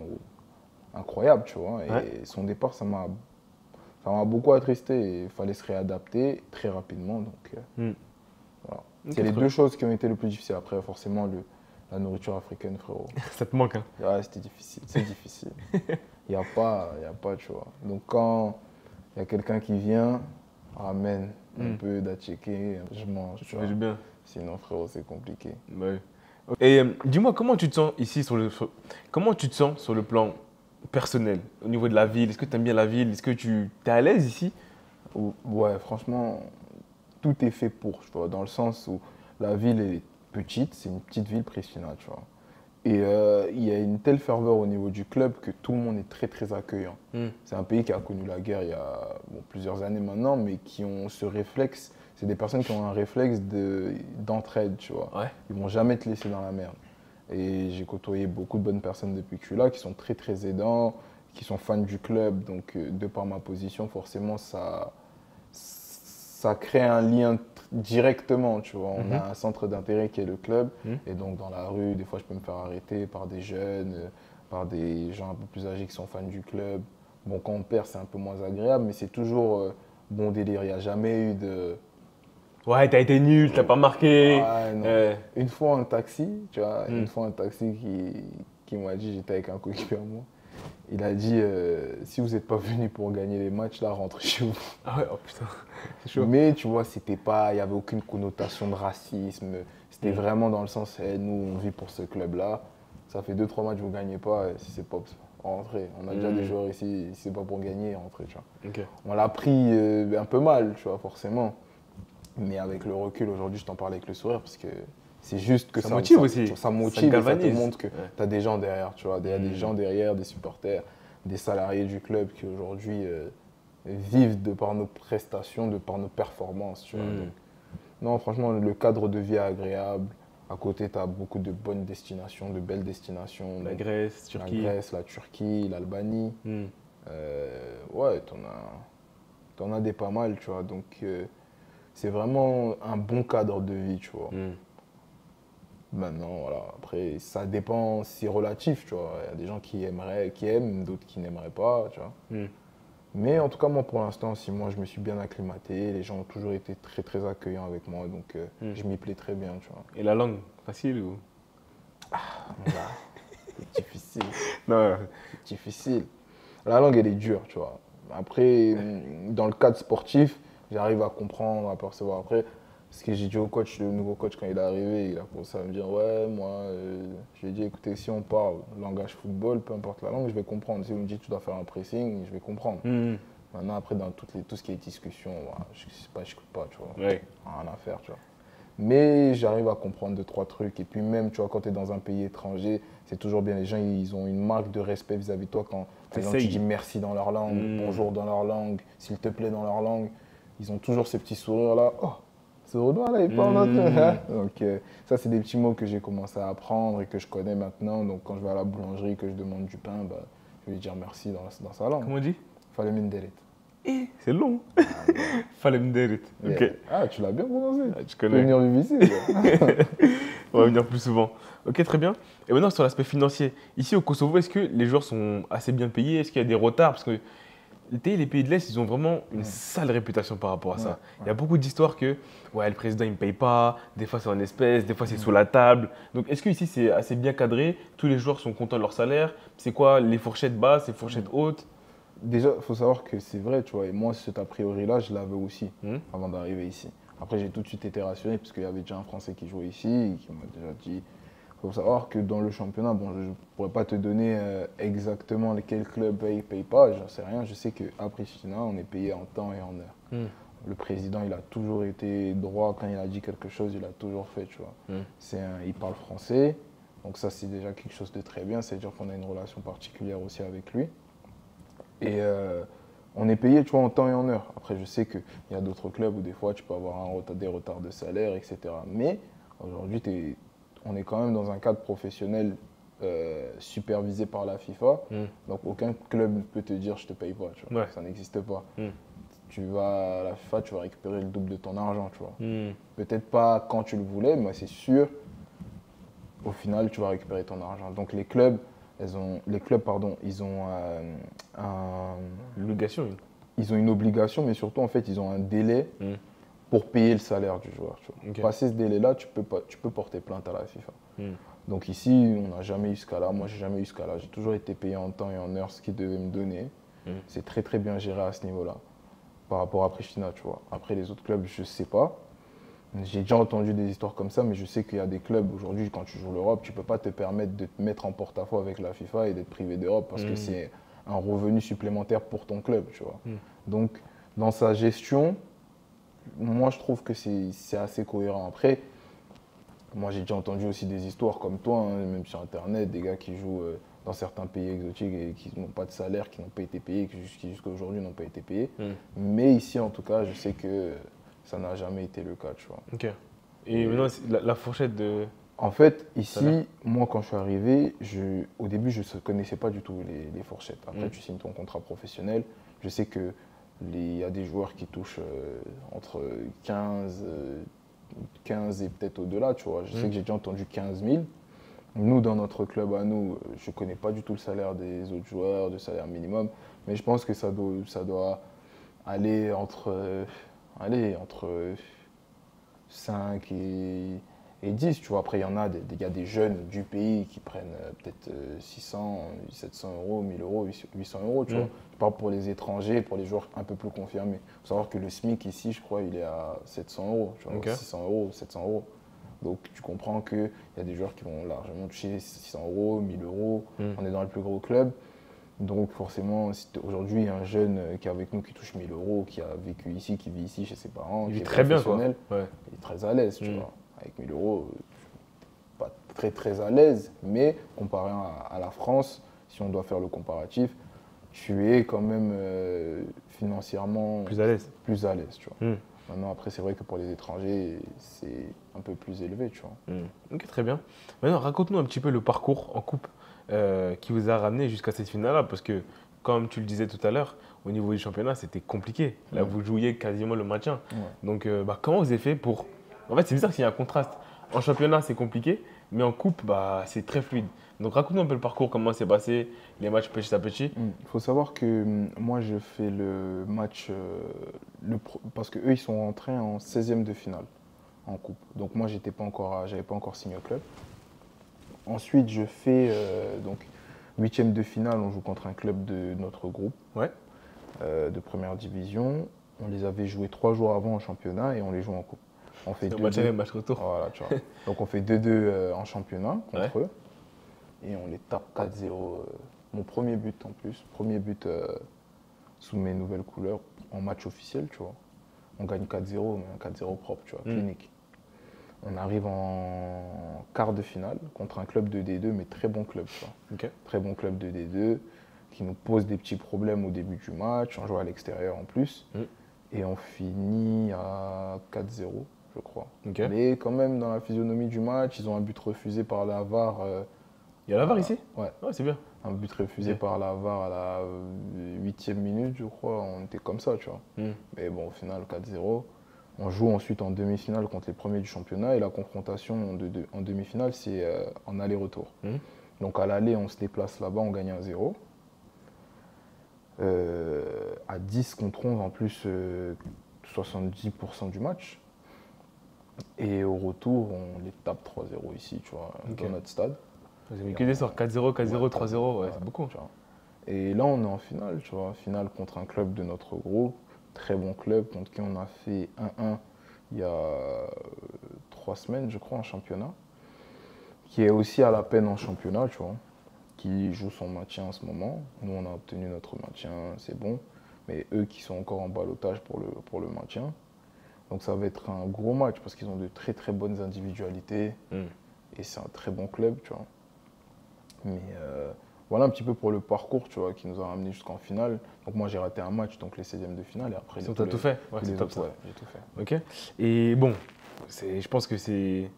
incroyable, tu vois. Et son départ, ça m'a beaucoup attristé. Il fallait se réadapter très rapidement. Donc, voilà. C'est les deux choses qui ont été le plus difficiles. Après, forcément, la nourriture africaine, frérot. Ça te manque, hein? Ouais, c'était difficile. C'est difficile. Il n'y a pas, tu vois. Donc, quand il y a quelqu'un qui vient, ramène un peu d'atchéké, je mange. Tu vois. Bien. Sinon, frérot, c'est compliqué. Ouais. Et dis-moi, comment tu te sens ici comment tu te sens sur le plan personnel, au niveau de la ville? Est-ce que tu aimes bien la ville? Est-ce que tu es à l'aise ici? Ouais, franchement, tout est fait pour, tu vois, dans le sens où la ville est petite, c'est une petite ville, Pristina, tu vois. Et il y a une telle ferveur au niveau du club que tout le monde est très très accueillant. C'est un pays qui a connu la guerre il y a plusieurs années maintenant, mais qui ont ce réflexe. C'est des personnes qui ont un réflexe d'entraide, tu vois. Ouais. Ils vont jamais te laisser dans la merde. Et j'ai côtoyé beaucoup de bonnes personnes depuis que je suis là, qui sont très très aidants, qui sont fans du club. Donc de par ma position, forcément, ça crée un lien directement, tu vois. On a un centre d'intérêt qui est le club. Et donc dans la rue, des fois, je peux me faire arrêter par des jeunes, par des gens un peu plus âgés qui sont fans du club. Bon, quand on perd, c'est un peu moins agréable, mais c'est toujours bon délire. Il n'y a jamais eu de... Ouais, t'as été nul, t'as pas marqué. Ouais, non. Une fois un taxi, tu vois, une fois un taxi qui m'a dit, j'étais avec un coéquipier à moi, il a dit si vous n'êtes pas venu pour gagner les matchs, là, rentrez chez vous. Ah ouais, oh putain, c'est chaud. Mais tu vois, il n'y avait aucune connotation de racisme. C'était vraiment dans le sens, nous, on vit pour ce club-là. Ça fait 2-3 matchs, vous ne gagnez pas. Si c'est pas, rentrez. On a déjà des joueurs ici, si c'est pas pour gagner, rentrez, tu vois. Okay. On l'a pris un peu mal, tu vois, forcément. Mais avec le recul, aujourd'hui, je t'en parle avec le sourire parce que c'est juste que ça motive aussi. Ça motive et ça te montre que tu as des gens derrière, tu vois. Il y a des gens derrière, des supporters, des salariés du club qui aujourd'hui vivent de par nos prestations, de par nos performances, tu vois. Donc, non, franchement, le cadre de vie est agréable. À côté, tu as beaucoup de bonnes destinations, de belles destinations. La Grèce, Turquie. La Grèce, la Turquie, l'Albanie. Ouais, t'en as des pas mal, tu vois. Donc, c'est vraiment un bon cadre de vie, tu vois. Maintenant, voilà, après, ça dépend, c'est relatif, tu vois. Il y a des gens qui aiment, d'autres qui n'aimeraient pas, tu vois. Mais en tout cas, moi, pour l'instant, si moi, je me suis bien acclimaté, les gens ont toujours été très, très accueillants avec moi, donc je m'y plais très bien, tu vois. Et la langue, facile ou? C'est difficile. Non. C'est difficile. La langue, elle est dure, tu vois. Après, dans le cadre sportif, j'arrive à comprendre, à percevoir. Après, ce que j'ai dit au coach, le nouveau coach, quand il est arrivé, il a commencé à me dire, ouais, moi, je lui ai dit, écoutez, si on parle langage football, peu importe la langue, je vais comprendre. Si vous me dites, tu dois faire un pressing, je vais comprendre. Maintenant, après, dans tout ce qui est discussion, voilà, je sais pas, je n'écoute pas, tu vois. Ouais. Rien à faire, tu vois. Mais j'arrive à comprendre 2-3 trucs. Et puis même, tu vois, quand tu es dans un pays étranger, c'est toujours bien. Les gens, ils ont une marque de respect vis-à-vis de toi quand, par exemple, tu dis merci dans leur langue, bonjour dans leur langue, s'il te plaît dans leur langue. Ils ont toujours ces petits sourires-là. Oh, ce Renoir là, il parle notre. Donc ça, c'est des petits mots que j'ai commencé à apprendre et que je connais maintenant. Donc quand je vais à la boulangerie, que je demande du pain, bah, je vais lui dire merci dans sa langue. Comment on dit? Fallait m'indérer. C'est long. Fallait m'indérer. Ok. Ah, tu l'as bien prononcé. Ah, tu Tu peux connais. venir lui visiter. On va venir plus souvent. Ok, très bien. Et maintenant, sur l'aspect financier. Ici au Kosovo, est-ce que les joueurs sont assez bien payés? Est-ce qu'il y a des retards? Parce que les pays de l'Est, ils ont vraiment une sale réputation par rapport à ça. Il y a beaucoup d'histoires que ouais, le président il ne me paye pas, des fois c'est en espèces, des fois c'est sous la table. Donc est-ce que ici c'est assez bien cadré? Tous les joueurs sont contents de leur salaire? C'est quoi les fourchettes basses, les fourchettes hautes? Déjà, il faut savoir que c'est vrai, tu vois. Et moi, cet a priori-là, je l'avais aussi avant d'arriver ici. Après, j'ai tout de suite été rassuré parce qu'il y avait déjà un Français qui jouait ici et qui m'a déjà dit. Il faut savoir que dans le championnat, bon, je ne pourrais pas te donner exactement lesquels clubs payent pas, j'en sais rien. Je sais qu'à Pristina, on est payé en temps et en heure. Le président, il a toujours été droit. Quand il a dit quelque chose, il a toujours fait, tu vois. Il parle français, donc ça, c'est déjà quelque chose de très bien. C'est-à-dire qu'on a une relation particulière aussi avec lui. Et on est payé, tu vois, en temps et en heure. Après, je sais qu'il y a d'autres clubs où des fois, tu peux avoir des retards de salaire, etc. Mais aujourd'hui, on est quand même dans un cadre professionnel supervisé par la FIFA. Donc aucun club ne peut te dire je te paye pas, tu vois. Ça n'existe pas. Tu vas à la FIFA, tu vas récupérer le double de ton argent, tu vois. Peut-être pas quand tu le voulais, mais c'est sûr, au final, tu vas récupérer ton argent. Donc les clubs, ils ont L'obligation. Ils ont une obligation, mais surtout, en fait, ils ont un délai pour payer le salaire du joueur. Tu vois. Okay. Passer ce délai-là, tu peux porter plainte à la FIFA. Donc ici, on n'a jamais eu ce cas-là. Moi, j'ai jamais eu ce cas-là. J'ai toujours été payé en temps et en heure ce qu'ils devaient me donner. C'est très, très bien géré à ce niveau-là, par rapport à Pristina, tu vois. Après, les autres clubs, je ne sais pas. J'ai déjà entendu des histoires comme ça, mais je sais qu'il y a des clubs, aujourd'hui, quand tu joues l'Europe, tu ne peux pas te permettre de te mettre en porte-à-faux avec la FIFA et d'être privé d'Europe parce que c'est un revenu supplémentaire pour ton club, tu vois. Donc, dans sa gestion, moi, je trouve que c'est assez cohérent. Après, moi, j'ai déjà entendu aussi des histoires comme toi, hein, même sur Internet, des gars qui jouent dans certains pays exotiques et qui n'ont pas de salaire, qui n'ont pas été payés, qui jusqu'à aujourd'hui n'ont pas été payés. Mais ici, en tout cas, je sais que ça n'a jamais été le cas, tu vois. Ok. Et maintenant, la fourchette de... En fait, ici, moi, quand je suis arrivé, au début, je ne connaissais pas du tout les fourchettes. Après, tu signes ton contrat professionnel. Je sais qu'il y a des joueurs qui touchent entre 15 et peut-être au-delà, tu vois. Je sais que j'ai déjà entendu 15 000. Nous, dans notre club à nous, je ne connais pas du tout le salaire des autres joueurs, le salaire minimum. Mais je pense que ça doit aller entre 5 et 10, tu vois. Après, il y en a des jeunes du pays qui prennent peut-être 600, 700 euros, 1000 euros, 800 euros, tu vois. Je parle pour les étrangers, pour les joueurs un peu plus confirmés. Il faut savoir que le SMIC ici, je crois, il est à 700 euros, tu vois, 600 euros, 700 euros. Donc, tu comprends qu'il y a des joueurs qui vont largement toucher 600 euros, 1000 euros. On est dans le plus gros club. Donc forcément, si aujourd'hui, un jeune qui est avec nous, qui touche 1000 euros, qui a vécu ici, qui vit ici chez ses parents, il qui vit est très bien, quoi. professionnel, il est très à l'aise, tu vois. Avec 1000 euros, pas très très à l'aise, mais comparé à la France, si on doit faire le comparatif, tu es quand même financièrement plus à l'aise, tu vois. Maintenant, après, c'est vrai que pour les étrangers, c'est un peu plus élevé, tu vois. Ok, très bien. Maintenant, raconte-nous un petit peu le parcours en coupe qui vous a ramené jusqu'à cette finale-là, parce que, comme tu le disais tout à l'heure, au niveau du championnat, c'était compliqué. Là, vous jouiez quasiment le maintien. Donc, comment vous avez fait pour... En fait, c'est bizarre qu'il y ait un contraste. En championnat, c'est compliqué, mais en coupe, c'est très fluide. Donc, raconte-nous un peu le parcours, comment c'est passé, les matchs petit à petit. Il faut savoir que moi, je fais le match, parce qu'eux, ils sont rentrés en 16e de finale en coupe. Donc, moi, j'avais pas encore signé au club. Ensuite, je fais donc 8e de finale, on joue contre un club de notre groupe de première division. On les avait joués 3 jours avant en championnat et on les joue en coupe. On fait match retour. Voilà, tu vois. Donc on fait 2-2 en championnat contre eux et on les tape 4-0. Mon premier but en plus, sous mes nouvelles couleurs en match officiel, tu vois. On gagne 4-0, mais un 4-0 propre, tu vois, clinique. On arrive en quart de finale contre un club de D2, mais très bon club, tu vois. Très bon club de D2 qui nous pose des petits problèmes au début du match. On joue à l'extérieur en plus. Et on finit à 4-0, je crois. Mais quand même, dans la physionomie du match, ils ont un but refusé par la VAR. Il y a la VAR ici? Ouais. C'est bien. Un but refusé par la VAR à la 8e minute, je crois. On était comme ça, tu vois. Mais bon, au final, 4-0. On joue ensuite en demi-finale contre les premiers du championnat et la confrontation en demi-finale, c'est en aller-retour. Donc à l'aller, on se déplace là-bas, on gagne 1-0. À 10 contre 11, en plus, 70% du match. Et au retour, on les tape 3-0 ici, tu vois, dans notre stade. Vous avez mis que des sorts, 4-0, 4-0, 3-0, c'est beaucoup. Tu vois. Et là, on est en finale, tu vois, finale contre un club de notre groupe. Très bon club contre qui on a fait 1-1 il y a 3 semaines, je crois, en championnat. Qui est aussi à la peine en championnat, tu vois. Qui joue son maintien en ce moment. Nous, on a obtenu notre maintien, c'est bon. Mais eux qui sont encore en ballottage pour le maintien. Donc ça va être un gros match parce qu'ils ont de très très bonnes individualités. Et c'est un très bon club, tu vois. Mais voilà un petit peu pour le parcours, tu vois, qui nous a ramené jusqu'en finale. Donc moi j'ai raté un match, donc les 16e de finale, et après tu as tout fait. Ouais, c'est top ça. Ouais, j'ai tout fait. Ok. Et bon, je pense que c'est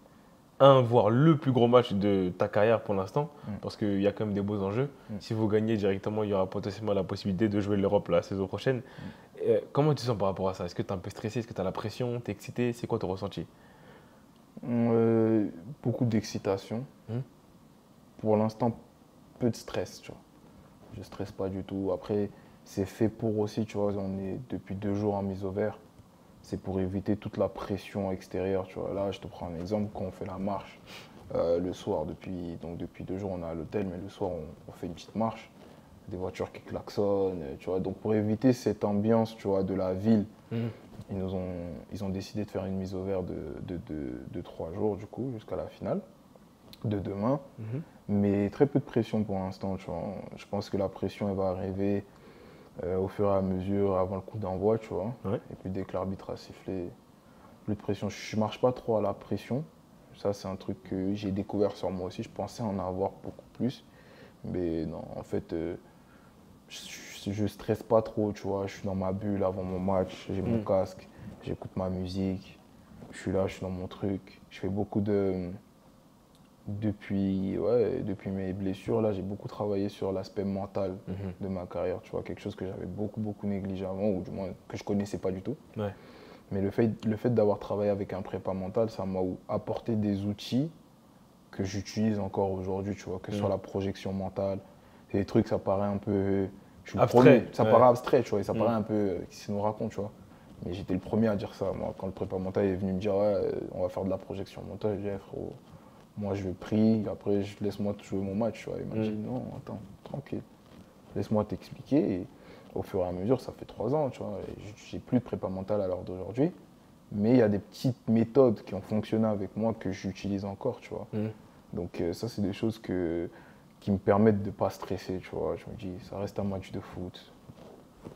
voire le plus gros match de ta carrière pour l'instant, parce qu'il y a quand même des beaux enjeux. Si vous gagnez directement, il y aura potentiellement la possibilité de jouer l'Europe la saison prochaine. Comment tu te sens par rapport à ça? Est-ce que tu es un peu stressé? Est-ce que tu as la pression? Tu es excité? C'est quoi ton ressenti? Beaucoup d'excitation. Pour l'instant, peu de stress, tu vois. Je ne stresse pas du tout. Après, c'est fait pour aussi, tu vois, on est depuis 2 jours en mise au vert. C'est pour éviter toute la pression extérieure, tu vois. Là, je te prends un exemple, quand on fait la marche le soir, depuis 2 jours, on est à l'hôtel, mais le soir, on fait une petite marche. Des voitures qui klaxonnent, tu vois. Donc, pour éviter cette ambiance, tu vois, de la ville, ils ont décidé de faire une mise au vert de 3 jours, du coup, jusqu'à la finale de demain. Mais très peu de pression pour l'instant, tu vois. Je pense que la pression, elle va arriver au fur et à mesure, avant le coup d'envoi, tu vois. Ouais. Et puis dès que l'arbitre a sifflé, plus de pression. Je ne marche pas trop à la pression. Ça, c'est un truc que j'ai découvert sur moi aussi. Je pensais en avoir beaucoup plus. Mais non, en fait, je ne stresse pas trop, tu vois. Je suis dans ma bulle avant mon match, j'ai mon casque, j'écoute ma musique. Je suis là, je suis dans mon truc. Je fais beaucoup de... Depuis mes blessures, là, j'ai beaucoup travaillé sur l'aspect mental de ma carrière, tu vois, quelque chose que j'avais beaucoup négligé avant, ou du moins que je connaissais pas du tout. Ouais. Mais le fait d'avoir travaillé avec un prépa mental, ça m'a apporté des outils que j'utilise encore aujourd'hui, tu vois, que ce soit la projection mentale. C'est des trucs, ça paraît un peu... Abstrait. Ça paraît abstrait, tu vois, et ça paraît un peu... qui se nous raconte, tu vois. Mais j'étais le premier à dire ça, moi, quand le prépa mental est venu me dire, ouais, on va faire de la projection mentale, j'ai dit, frérot, moi, je prie, après, laisse-moi jouer mon match. Tu vois. Il m'a dit, non, attends, tranquille. Laisse-moi t'expliquer. Et au fur et à mesure, ça fait 3 ans, tu vois. J'ai plus de prépa mentale à l'heure d'aujourd'hui. Mais il y a des petites méthodes qui ont fonctionné avec moi que j'utilise encore, tu vois. Donc, ça, c'est des choses qui me permettent de ne pas stresser, tu vois. Je me dis, ça reste un match de foot.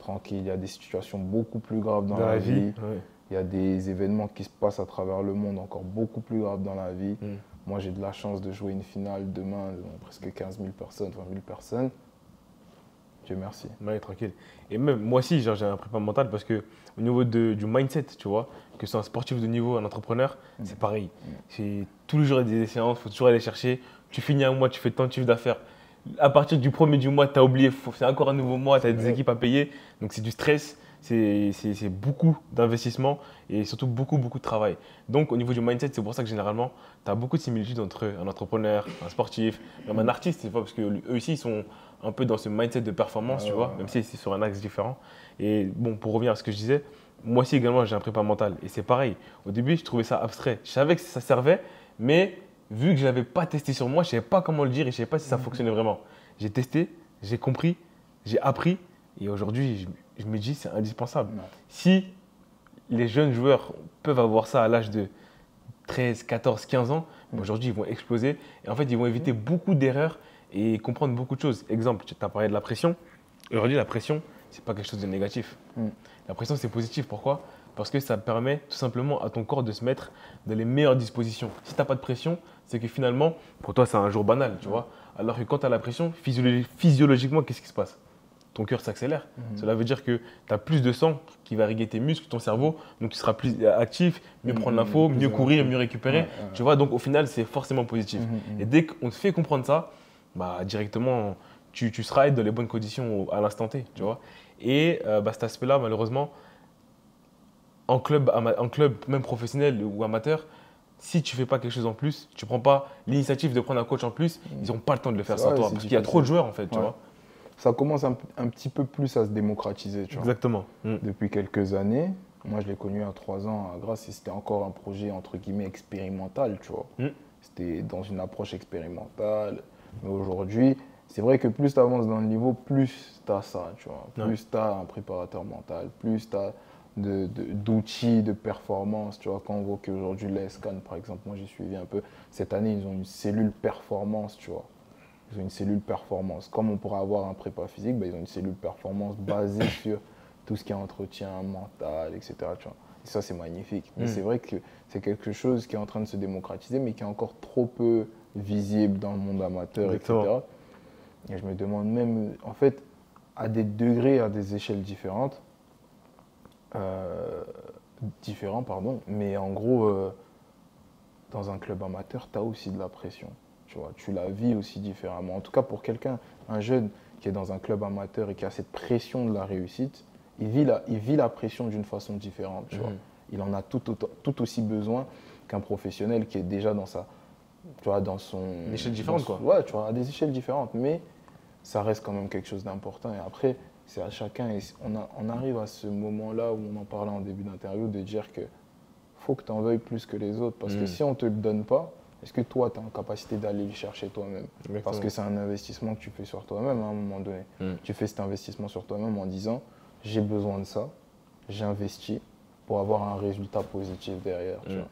Tranquille, il y a des situations beaucoup plus graves dans la vie. Ouais. Il y a des événements qui se passent à travers le monde encore beaucoup plus graves dans la vie. Moi, j'ai de la chance de jouer une finale demain devant presque 15 000 personnes, 20 000 personnes. Dieu merci. Ouais, tranquille. Et même moi aussi, genre, j'ai un prépa mental parce que au niveau du mindset, tu vois, que ce soit un sportif de niveau, un entrepreneur, c'est pareil. C'est tous les jours il y a des séances, il faut toujours aller chercher. Tu finis un mois, tu fais tant de chiffre d'affaires. À partir du premier du mois, tu as oublié, c'est encore un nouveau mois, tu as des équipes à payer. Donc c'est du stress, c'est beaucoup d'investissement et surtout beaucoup de travail. Donc au niveau du mindset, c'est pour ça que généralement, tu as beaucoup de similitudes entre un entrepreneur, un sportif, même un artiste, c'est pas parce qu'eux aussi, ils sont un peu dans ce mindset de performance, tu vois, même si c'est sur un axe différent. Et bon, pour revenir à ce que je disais, moi aussi également, j'ai un prépa mental. Et c'est pareil. Au début, je trouvais ça abstrait. Je savais que ça servait, mais vu que je ne l'avais pas testé sur moi, je ne savais pas comment le dire et je ne savais pas si ça fonctionnait vraiment. J'ai testé, j'ai compris, j'ai appris. Et aujourd'hui, je me dis c'est indispensable. Si les jeunes joueurs peuvent avoir ça à l'âge de 13, 14, 15 ans, aujourd'hui, ils vont exploser. Et en fait, ils vont éviter beaucoup d'erreurs et comprendre beaucoup de choses. Exemple, tu as parlé de la pression. Aujourd'hui, la pression, ce n'est pas quelque chose de négatif. La pression, c'est positif. Pourquoi? Parce que ça permet tout simplement à ton corps de se mettre dans les meilleures dispositions. Si tu n'as pas de pression, c'est que finalement, pour toi, c'est un jour banal, tu vois. Alors que quand tu as la pression, physiologiquement, qu'est-ce qui se passe? Ton cœur s'accélère. Cela veut dire que tu as plus de sang qui va irriguer tes muscles, ton cerveau, donc tu seras plus actif, mieux prendre l'info, mieux courir, mieux récupérer. Tu vois, donc au final, c'est forcément positif. Et dès qu'on te fait comprendre ça, bah, directement, tu seras dans les bonnes conditions à l'instant T, tu vois. Et cet aspect-là, malheureusement, en club, même professionnel ou amateur, si tu ne fais pas quelque chose en plus, tu ne prends pas l'initiative de prendre un coach en plus, ils n'ont pas le temps de le faire sans toi. Parce qu'il y a trop de joueurs, en fait, tu vois. Ça commence un petit peu plus à se démocratiser, tu vois. Exactement. Depuis quelques années, moi je l'ai connu à 3 ans à Grasse et c'était encore un projet entre guillemets expérimental, tu vois. C'était dans une approche expérimentale. Mais aujourd'hui, c'est vrai que plus tu avances dans le niveau, plus tu as ça, tu vois. Plus tu as un préparateur mental, plus tu as d'outils de performance, tu vois. Quand on voit qu'aujourd'hui, les scans, par exemple, moi j'ai suivi un peu, cette année, ils ont une cellule performance, tu vois. Ils ont une cellule performance. Comme on pourrait avoir un prépa physique, ils ont une cellule performance basée sur tout ce qui est entretien mental, etc. Tu vois. Et ça, c'est magnifique. Mais c'est vrai que c'est quelque chose qui est en train de se démocratiser, mais qui est encore trop peu visible dans le monde amateur, etc. Et je me demande même, en fait, à des degrés, à des échelles différentes, mais en gros, dans un club amateur, tu as aussi de la pression. Tu vois, tu la vis aussi différemment. En tout cas, pour quelqu'un, un jeune qui est dans un club amateur et qui a cette pression de la réussite, il vit la pression d'une façon différente. Tu vois. Il en a tout aussi besoin qu'un professionnel qui est déjà dans sa, tu vois, dans son... Une échelle différente, quoi. Ouais, tu vois, à des échelles différentes, mais ça reste quand même quelque chose d'important. Et après, c'est à chacun, et on arrive à ce moment-là où on en parlait en début d'interview, de dire que faut que tu en veuilles plus que les autres, parce que si on ne te le donne pas, est-ce que toi, tu as en capacité d'aller le chercher toi-même? Parce que c'est un investissement que tu fais sur toi-même à un moment donné. Tu fais cet investissement sur toi-même en disant, j'ai besoin de ça, j'investis pour avoir un résultat positif derrière. Tu vois.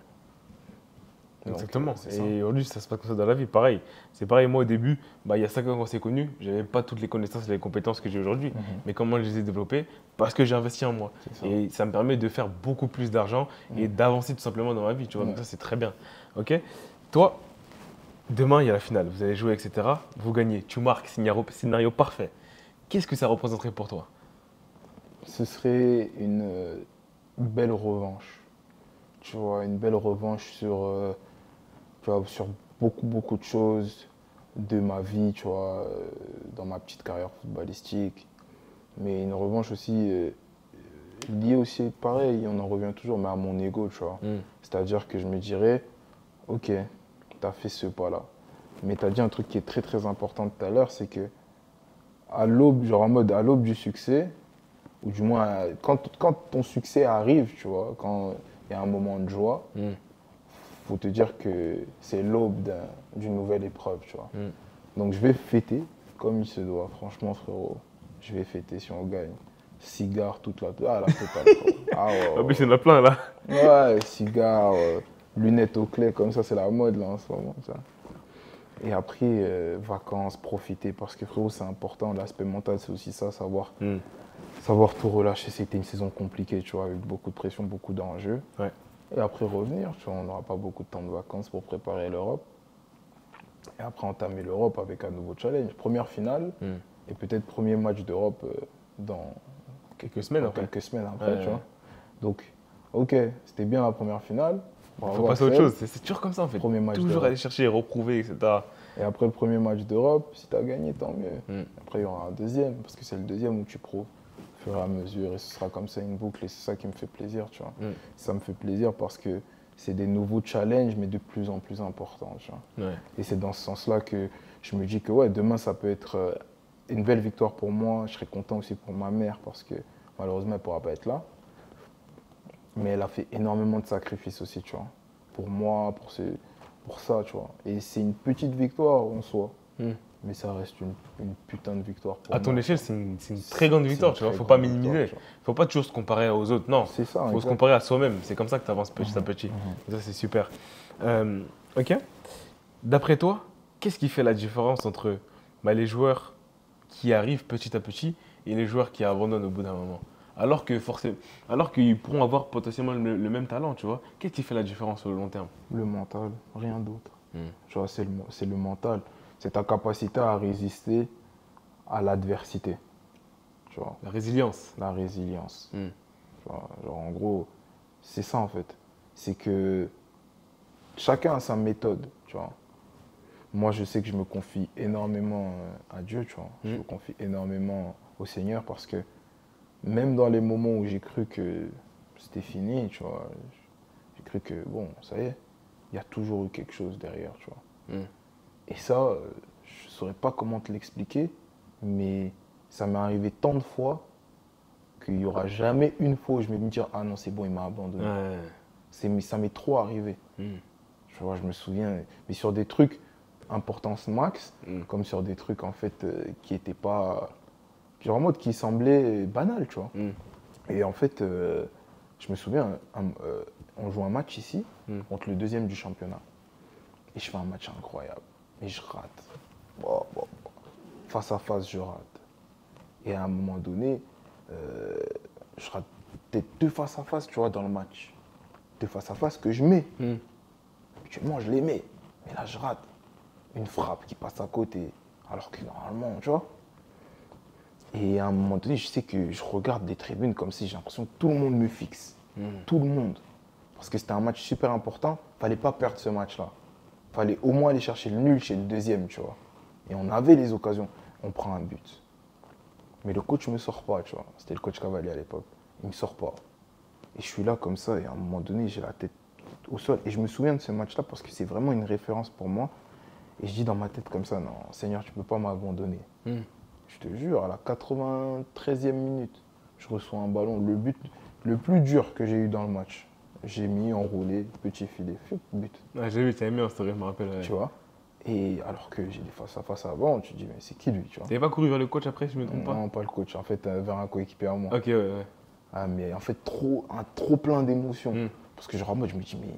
Donc, exactement. Et aujourd'hui, ça se passe comme ça dans la vie. Pareil. C'est pareil, moi au début, il y a 5 ans qu'on s'est connus, je n'avais pas toutes les connaissances et les compétences que j'ai aujourd'hui. Mais comment je les ai développées? Parce que j'ai investi en moi. Et ça me permet de faire beaucoup plus d'argent et d'avancer tout simplement dans ma vie. Tu vois. Donc ça, c'est très bien. Ok. Toi, demain, il y a la finale. Vous allez jouer, etc. Vous gagnez. Tu marques, scénario parfait. Qu'est-ce que ça représenterait pour toi? Ce serait une belle revanche. Tu vois, une belle revanche sur beaucoup de choses de ma vie, tu vois, dans ma petite carrière footballistique. Mais une revanche aussi liée aussi, pareil, on en revient toujours, mais à mon ego, tu vois. C'est-à-dire que je me dirais, ok, tu as fait ce pas-là. Mais tu as dit un truc qui est très très important tout à l'heure, c'est que à l'aube, genre en mode à l'aube du succès, ou du moins quand ton succès arrive, tu vois, quand il y a un moment de joie, faut te dire que c'est l'aube d'une nouvelle épreuve, tu vois. Donc je vais fêter comme il se doit, franchement frérot. Je vais fêter si on gagne. Cigare toute la totale. Ah ouais. Mais il y en a plein là. Ouais, cigare, lunettes aux clés, comme ça c'est la mode là en ce moment. Ça. Et après, vacances, profiter, parce que frérot c'est important, l'aspect mental c'est aussi ça, savoir tout relâcher. C'était une saison compliquée, tu vois, avec beaucoup de pression, beaucoup d'enjeux. Ouais. Et après revenir, tu vois, on n'aura pas beaucoup de temps de vacances pour préparer l'Europe. Et après entamer l'Europe avec un nouveau challenge. Première finale et peut-être premier match d'Europe dans quelques semaines après, tu vois. Donc, ok, c'était bien la première finale. Il faut passer à autre chose, c'est toujours comme ça en fait. Premier match toujours aller chercher, reprouver, etc. Et après le premier match d'Europe, si tu as gagné, tant mieux. Après, il y aura un deuxième, parce que c'est le deuxième où tu prouves au fur et à mesure. Et ce sera comme ça une boucle, et c'est ça qui me fait plaisir, tu vois. Ça me fait plaisir parce que c'est des nouveaux challenges, mais de plus en plus importants, tu vois. Et c'est dans ce sens-là que je me dis que ouais, demain, ça peut être une belle victoire pour moi. Je serai content aussi pour ma mère, parce que malheureusement, elle ne pourra pas être là. Mais elle a fait énormément de sacrifices aussi, tu vois. Pour moi, pour ça, tu vois. Et c'est une petite victoire en soi. Mais ça reste une putain de victoire pour moi. À ton échelle, c'est une très grande victoire, tu vois. Il ne faut pas minimiser. Il ne faut pas toujours se comparer aux autres. Non, c'est ça. Il faut se comparer à soi-même. C'est comme ça que tu avances petit à petit. Et ça, c'est super. Ok. D'après toi, qu'est-ce qui fait la différence entre les joueurs qui arrivent petit à petit et les joueurs qui abandonnent au bout d'un moment? Alors qu'ils pourront avoir potentiellement le même talent, tu vois. Qu'est-ce qui fait la différence sur le long terme? Le mental, rien d'autre. Tu vois, c'est le mental. C'est ta capacité à résister à l'adversité. Tu vois. La résilience. La résilience. Tu vois, genre, en gros, c'est ça en fait. C'est que chacun a sa méthode, tu vois. Moi, je sais que je me confie énormément à Dieu, tu vois. Je me confie énormément au Seigneur parce que même dans les moments où j'ai cru que c'était fini, tu vois, j'ai cru que, bon, ça y est, il y a toujours eu quelque chose derrière, tu vois. Et ça, je ne saurais pas comment te l'expliquer, mais ça m'est arrivé tant de fois qu'il n'y aura jamais une fois où je vais me dire « Ah non, c'est bon, il m'a abandonné. Ça m'est trop arrivé. Tu vois, je me souviens, mais sur des trucs importance max, comme sur des trucs en fait qui n'étaient pas... Genre en mode qui semblait banal, tu vois. Et en fait, je me souviens, on joue un match ici contre le deuxième du championnat. Et je fais un match incroyable. Et je rate. Face à face, je rate. Et à un moment donné, je rate peut-être 2 face à face, tu vois, dans le match. 2 face à face que je mets. Habituellement, je les mets. Mais là, je rate. Une frappe qui passe à côté. Alors que normalement, tu vois. Et à un moment donné, je sais que je regarde des tribunes comme si j'ai l'impression que tout le monde me fixe. Tout le monde. Parce que c'était un match super important fallait pas perdre ce match-là. Fallait au moins aller chercher le nul chez le deuxième, tu vois. Et on avait les occasions. On prend un but. Mais le coach ne me sort pas, tu vois. C'était le coach Cavalier à l'époque. Il ne me sort pas. Et je suis là comme ça, et à un moment donné, j'ai la tête au sol. Et je me souviens de ce match-là parce que c'est vraiment une référence pour moi. Et je dis dans ma tête comme ça, non, Seigneur, tu ne peux pas m'abandonner. Je te jure, à la 93e minute, je reçois un ballon. Le but le plus dur que j'ai eu dans le match. J'ai mis enroulé, petit filet, but. Ah, j'ai vu, tu as mis en story, je me rappelle. Ouais. Tu vois. Et alors que j'ai des face à face avant, tu te dis, mais c'est qui lui, tu vois. Tu n'avais pas couru vers le coach après, si je ne me trompe pas? Non, pas le coach, en fait, vers un coéquipier à moi. Ok, ouais. Ah, mais en fait, un trop plein d'émotions. Parce que genre, moi, je me dis, mais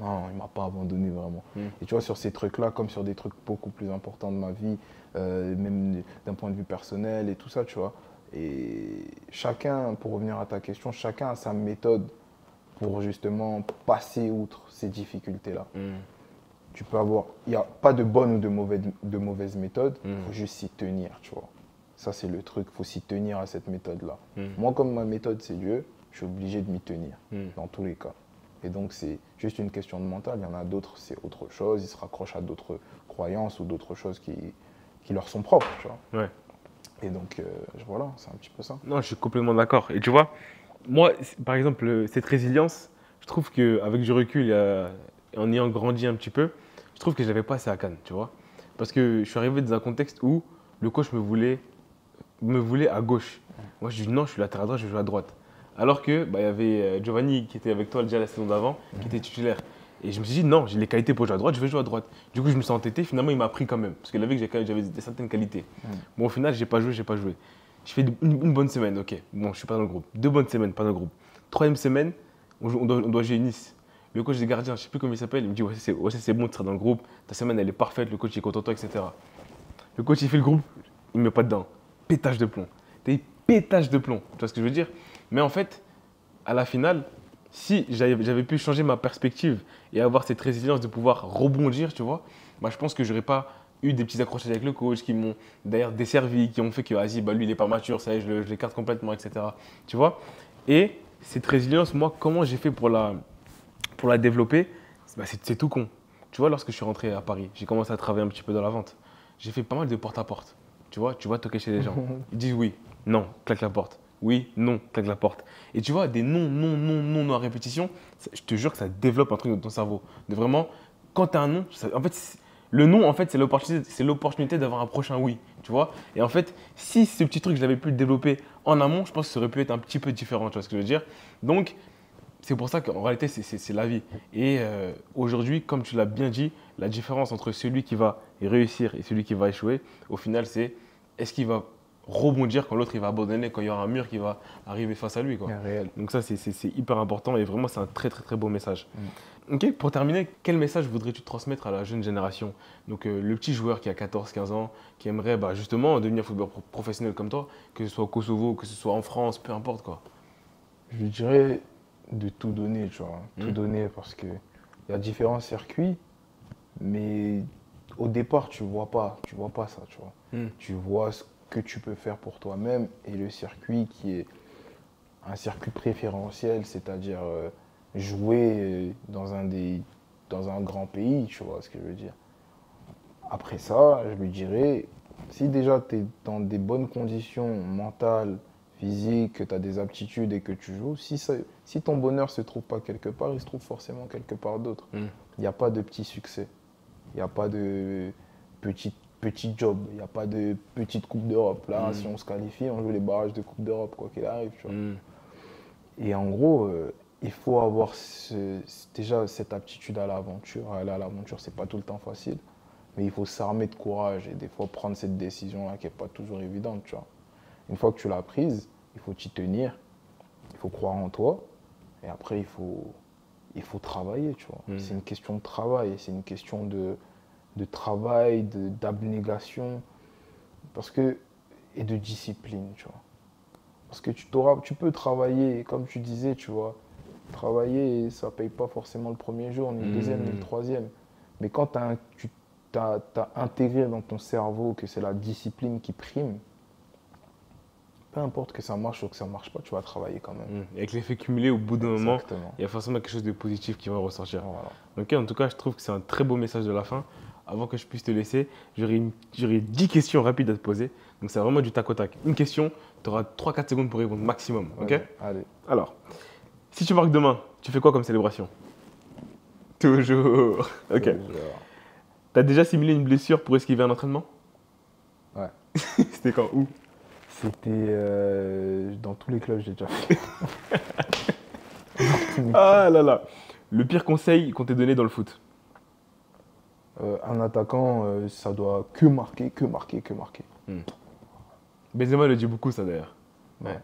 non, il ne m'a pas abandonné vraiment. Et tu vois, sur ces trucs-là, comme sur des trucs beaucoup plus importants de ma vie, même d'un point de vue personnel et tout ça, tu vois. Et chacun, pour revenir à ta question, chacun a sa méthode pour justement passer outre ces difficultés-là. Tu peux avoir, il n'y a pas de bonne ou de mauvaise méthode, il faut juste s'y tenir, tu vois. Ça, c'est le truc, il faut s'y tenir à cette méthode-là. Moi, comme ma méthode, c'est Dieu, je suis obligé de m'y tenir, dans tous les cas. Et donc, c'est juste une question de mental. Il y en a d'autres, c'est autre chose, ils se raccrochent à d'autres croyances ou d'autres choses qui leur sont propres, tu vois. Ouais. Et donc, voilà, c'est un petit peu ça. Non, je suis complètement d'accord. Et tu vois, moi, par exemple, cette résilience, je trouve qu'avec du recul, en ayant grandi un petit peu, je trouve que je n'avais pas assez à Cannes, tu vois. Parce que je suis arrivé dans un contexte où le coach me voulait à gauche. Moi, je dis non, je suis latéral droit, je joue à droite. Alors que y avait Giovanni qui était avec toi déjà la saison d'avant, qui était titulaire. Et je me suis dit non, j'ai les qualités pour jouer à droite, je vais jouer à droite. Du coup, je me suis entêté. Finalement, il m'a pris quand même. Parce qu'il a vu que j'avais certaines qualités. Bon, au final, j'ai pas joué. Je fais une bonne semaine, ok. Bon, je suis pas dans le groupe. 2 bonnes semaines, pas dans le groupe. 3e semaine, on doit jouer Nice. Le coach des gardiens, je ne sais plus comment il s'appelle, il me dit ouais, c'est bon, tu seras dans le groupe, ta semaine elle est parfaite, le coach est content de toi, etc. Le coach il fait le groupe, il ne met pas dedans. Pétage de plomb. Des pétages de plomb, tu vois ce que je veux dire? Mais en fait, à la finale, si j'avais pu changer ma perspective et avoir cette résilience de pouvoir rebondir, tu vois, je pense que je n'aurais pas eu des petits accrochages avec le coach qui m'ont d'ailleurs desservi, qui ont fait que vas-y, lui il n'est pas mature, ça y est, je l'écarte complètement, etc. Tu vois? Et cette résilience, moi, comment j'ai fait pour la développer, c'est tout con. Tu vois, lorsque je suis rentré à Paris, j'ai commencé à travailler un petit peu dans la vente. J'ai fait pas mal de porte-à-porte. Tu vois toquer chez les gens. Ils disent oui, non, claque la porte. Oui, non, claque la porte. Et tu vois, des non à répétition, je te jure que ça développe un truc dans ton cerveau. De vraiment, quand tu as un non, en fait, le non, en fait, c'est l'opportunité d'avoir un prochain oui. Tu vois. Et en fait, si ce petit truc, je l'avais pu le développer en amont, je pense que ça aurait pu être un petit peu différent. Tu vois ce que je veux dire? Donc, c'est pour ça qu'en réalité, c'est la vie. Et aujourd'hui, comme tu l'as bien dit, la différence entre celui qui va réussir et celui qui va échouer, au final, c'est est-ce qu'il va rebondir quand l'autre il va abandonner, quand il y aura un mur qui va arriver face à lui, quoi. Réel. Donc ça, c'est hyper important et vraiment, c'est un très, très, très beau message. Ok, pour terminer, quel message voudrais-tu transmettre à la jeune génération? Donc le petit joueur qui a 14-15 ans, qui aimerait justement devenir footballeur professionnel comme toi, que ce soit au Kosovo, que ce soit en France, peu importe, quoi. Je lui dirais de tout donner, tu vois. Tout donner parce qu'il y a différents circuits, mais au départ, tu vois pas ça, tu vois. Tu vois ce que tu peux faire pour toi-même et le circuit qui est un circuit préférentiel, c'est-à-dire jouer dans un grand pays, tu vois ce que je veux dire. Après ça, je lui dirais, si déjà tu es dans des bonnes conditions mentales, physiques, que tu as des aptitudes et que tu joues, si ton bonheur ne se trouve pas quelque part, il se trouve forcément quelque part d'autre. Il n'y a pas de petit succès, il n'y a pas de petit job, il n'y a pas de petite Coupe d'Europe. Là, si on se qualifie, on joue les barrages de Coupe d'Europe, quoi qu'il arrive. Tu vois. Et en gros, il faut avoir déjà cette aptitude à l'aventure. Aller à l'aventure, ce n'est pas tout le temps facile, mais il faut s'armer de courage et des fois prendre cette décision-là qui n'est pas toujours évidente. Tu vois. Une fois que tu l'as prise, il faut t'y tenir, il faut croire en toi, et après, il faut travailler. Tu vois. C'est une question de travail, c'est une question de travail, d'abnégation et de discipline, tu vois. Parce que tu peux travailler, comme tu disais, tu vois, travailler, ça ne paye pas forcément le premier jour, ni le deuxième, ni le troisième. Mais quand tu as intégré dans ton cerveau que c'est la discipline qui prime, peu importe que ça marche ou que ça marche pas, tu vas travailler quand même. Et avec l'effet cumulé, au bout d'un moment, Exactement. il y a forcément quelque chose de positif qui va ressortir. Voilà. Ok, en tout cas, je trouve que c'est un très beau message de la fin. Avant que je puisse te laisser, j'aurais 10 questions rapides à te poser. Donc, c'est vraiment du tac au tac. Une question, tu auras 3-4 secondes pour répondre maximum. Ok? Ouais, allez. Alors, si tu marques demain, tu fais quoi comme célébration? Toujours. Ok. Genre, T'as déjà simulé une blessure pour esquiver un entraînement? Ouais. C'était quand? Où? C'était dans tous les clubs, j'ai déjà fait. Ah là là. Le pire conseil qu'on t'ait donné dans le foot? Un attaquant, ça doit que marquer, que marquer, que marquer. Benzema le dit beaucoup, ça d'ailleurs. Ouais.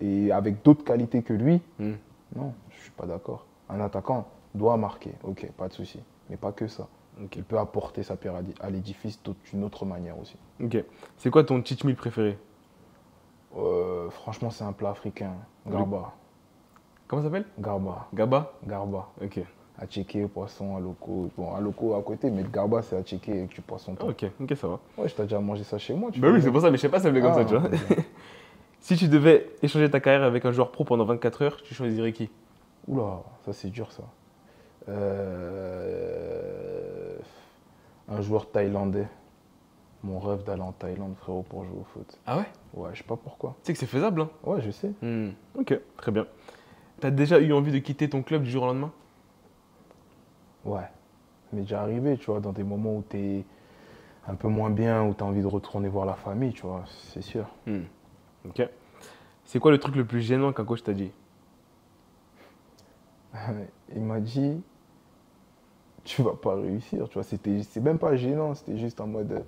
Et avec d'autres qualités que lui, Hmm. non, je suis pas d'accord. Un attaquant doit marquer, ok, pas de souci. Mais pas que ça. Ok. Il peut apporter sa pierre à l'édifice d'une autre manière aussi. Ok. C'est quoi ton cheat meal préféré? Franchement, c'est un plat africain. Garba. Comment ça s'appelle? Garba. Gaba? Garba. Ok. À checker, poisson, à loco. Bon, à loco à côté, mais le garba, c'est à checker avec du poisson. Ah, ok, ok, ça va. Ouais, je t'ai déjà mangé ça chez moi. Bah oui, c'est pour ça, mais je sais pas, ça s'appelait comme ça, tu vois. ok. Si tu devais échanger ta carrière avec un joueur pro pendant 24 heures, tu choisirais qui? Oula, ça c'est dur ça. Un joueur thaïlandais. Mon rêve d'aller en Thaïlande, frérot, pour jouer au foot. Ah ouais? Ouais, je sais pas pourquoi. Tu sais que c'est faisable, hein? Ouais, je sais. Ok, très bien. T'as déjà eu envie de quitter ton club du jour au lendemain? Ouais. Mais déjà arrivé, tu vois, dans des moments où t'es un peu moins bien, où t'as envie de retourner voir la famille, tu vois, c'est sûr. Ok. C'est quoi le truc le plus gênant qu'un coach t'a dit? Il m'a dit, tu vas pas réussir, tu vois. C'est même pas gênant, c'était juste en mode,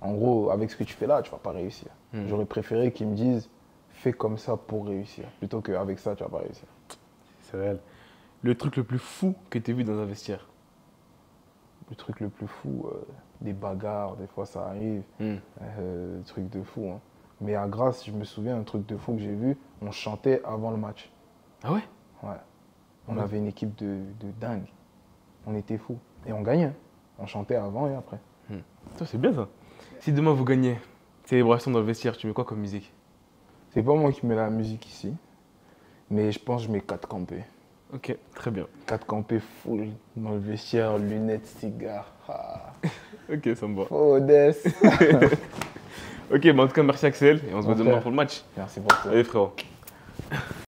en gros, avec ce que tu fais là, tu vas pas réussir. J'aurais préféré qu'ils me disent, fais comme ça pour réussir, plutôt qu'avec ça, tu vas pas réussir. C'est réel. Le truc le plus fou que t'aies vu dans un vestiaire? Le truc le plus fou, des bagarres, des fois ça arrive, des trucs de fou. Hein. Mais à Grasse, je me souviens, un truc de fou que j'ai vu, on chantait avant le match. Ah ouais? Ouais. On avait une équipe de dingue. On était fous. Et on gagnait. On chantait avant et après. Ça, c'est bien ça. Si demain vous gagnez, célébration dans le vestiaire, tu mets quoi comme musique? C'est pas moi qui mets la musique ici, mais je pense que je mets 4 campés. Ok, très bien. 4 campés full dans le vestiaire, lunettes, cigares. Ah. Ok, ça me va. Odesse. Ok, bah en tout cas, merci Axel, et on se voit Mon demain frère. pour le match. Merci pour ça. Allez frérot.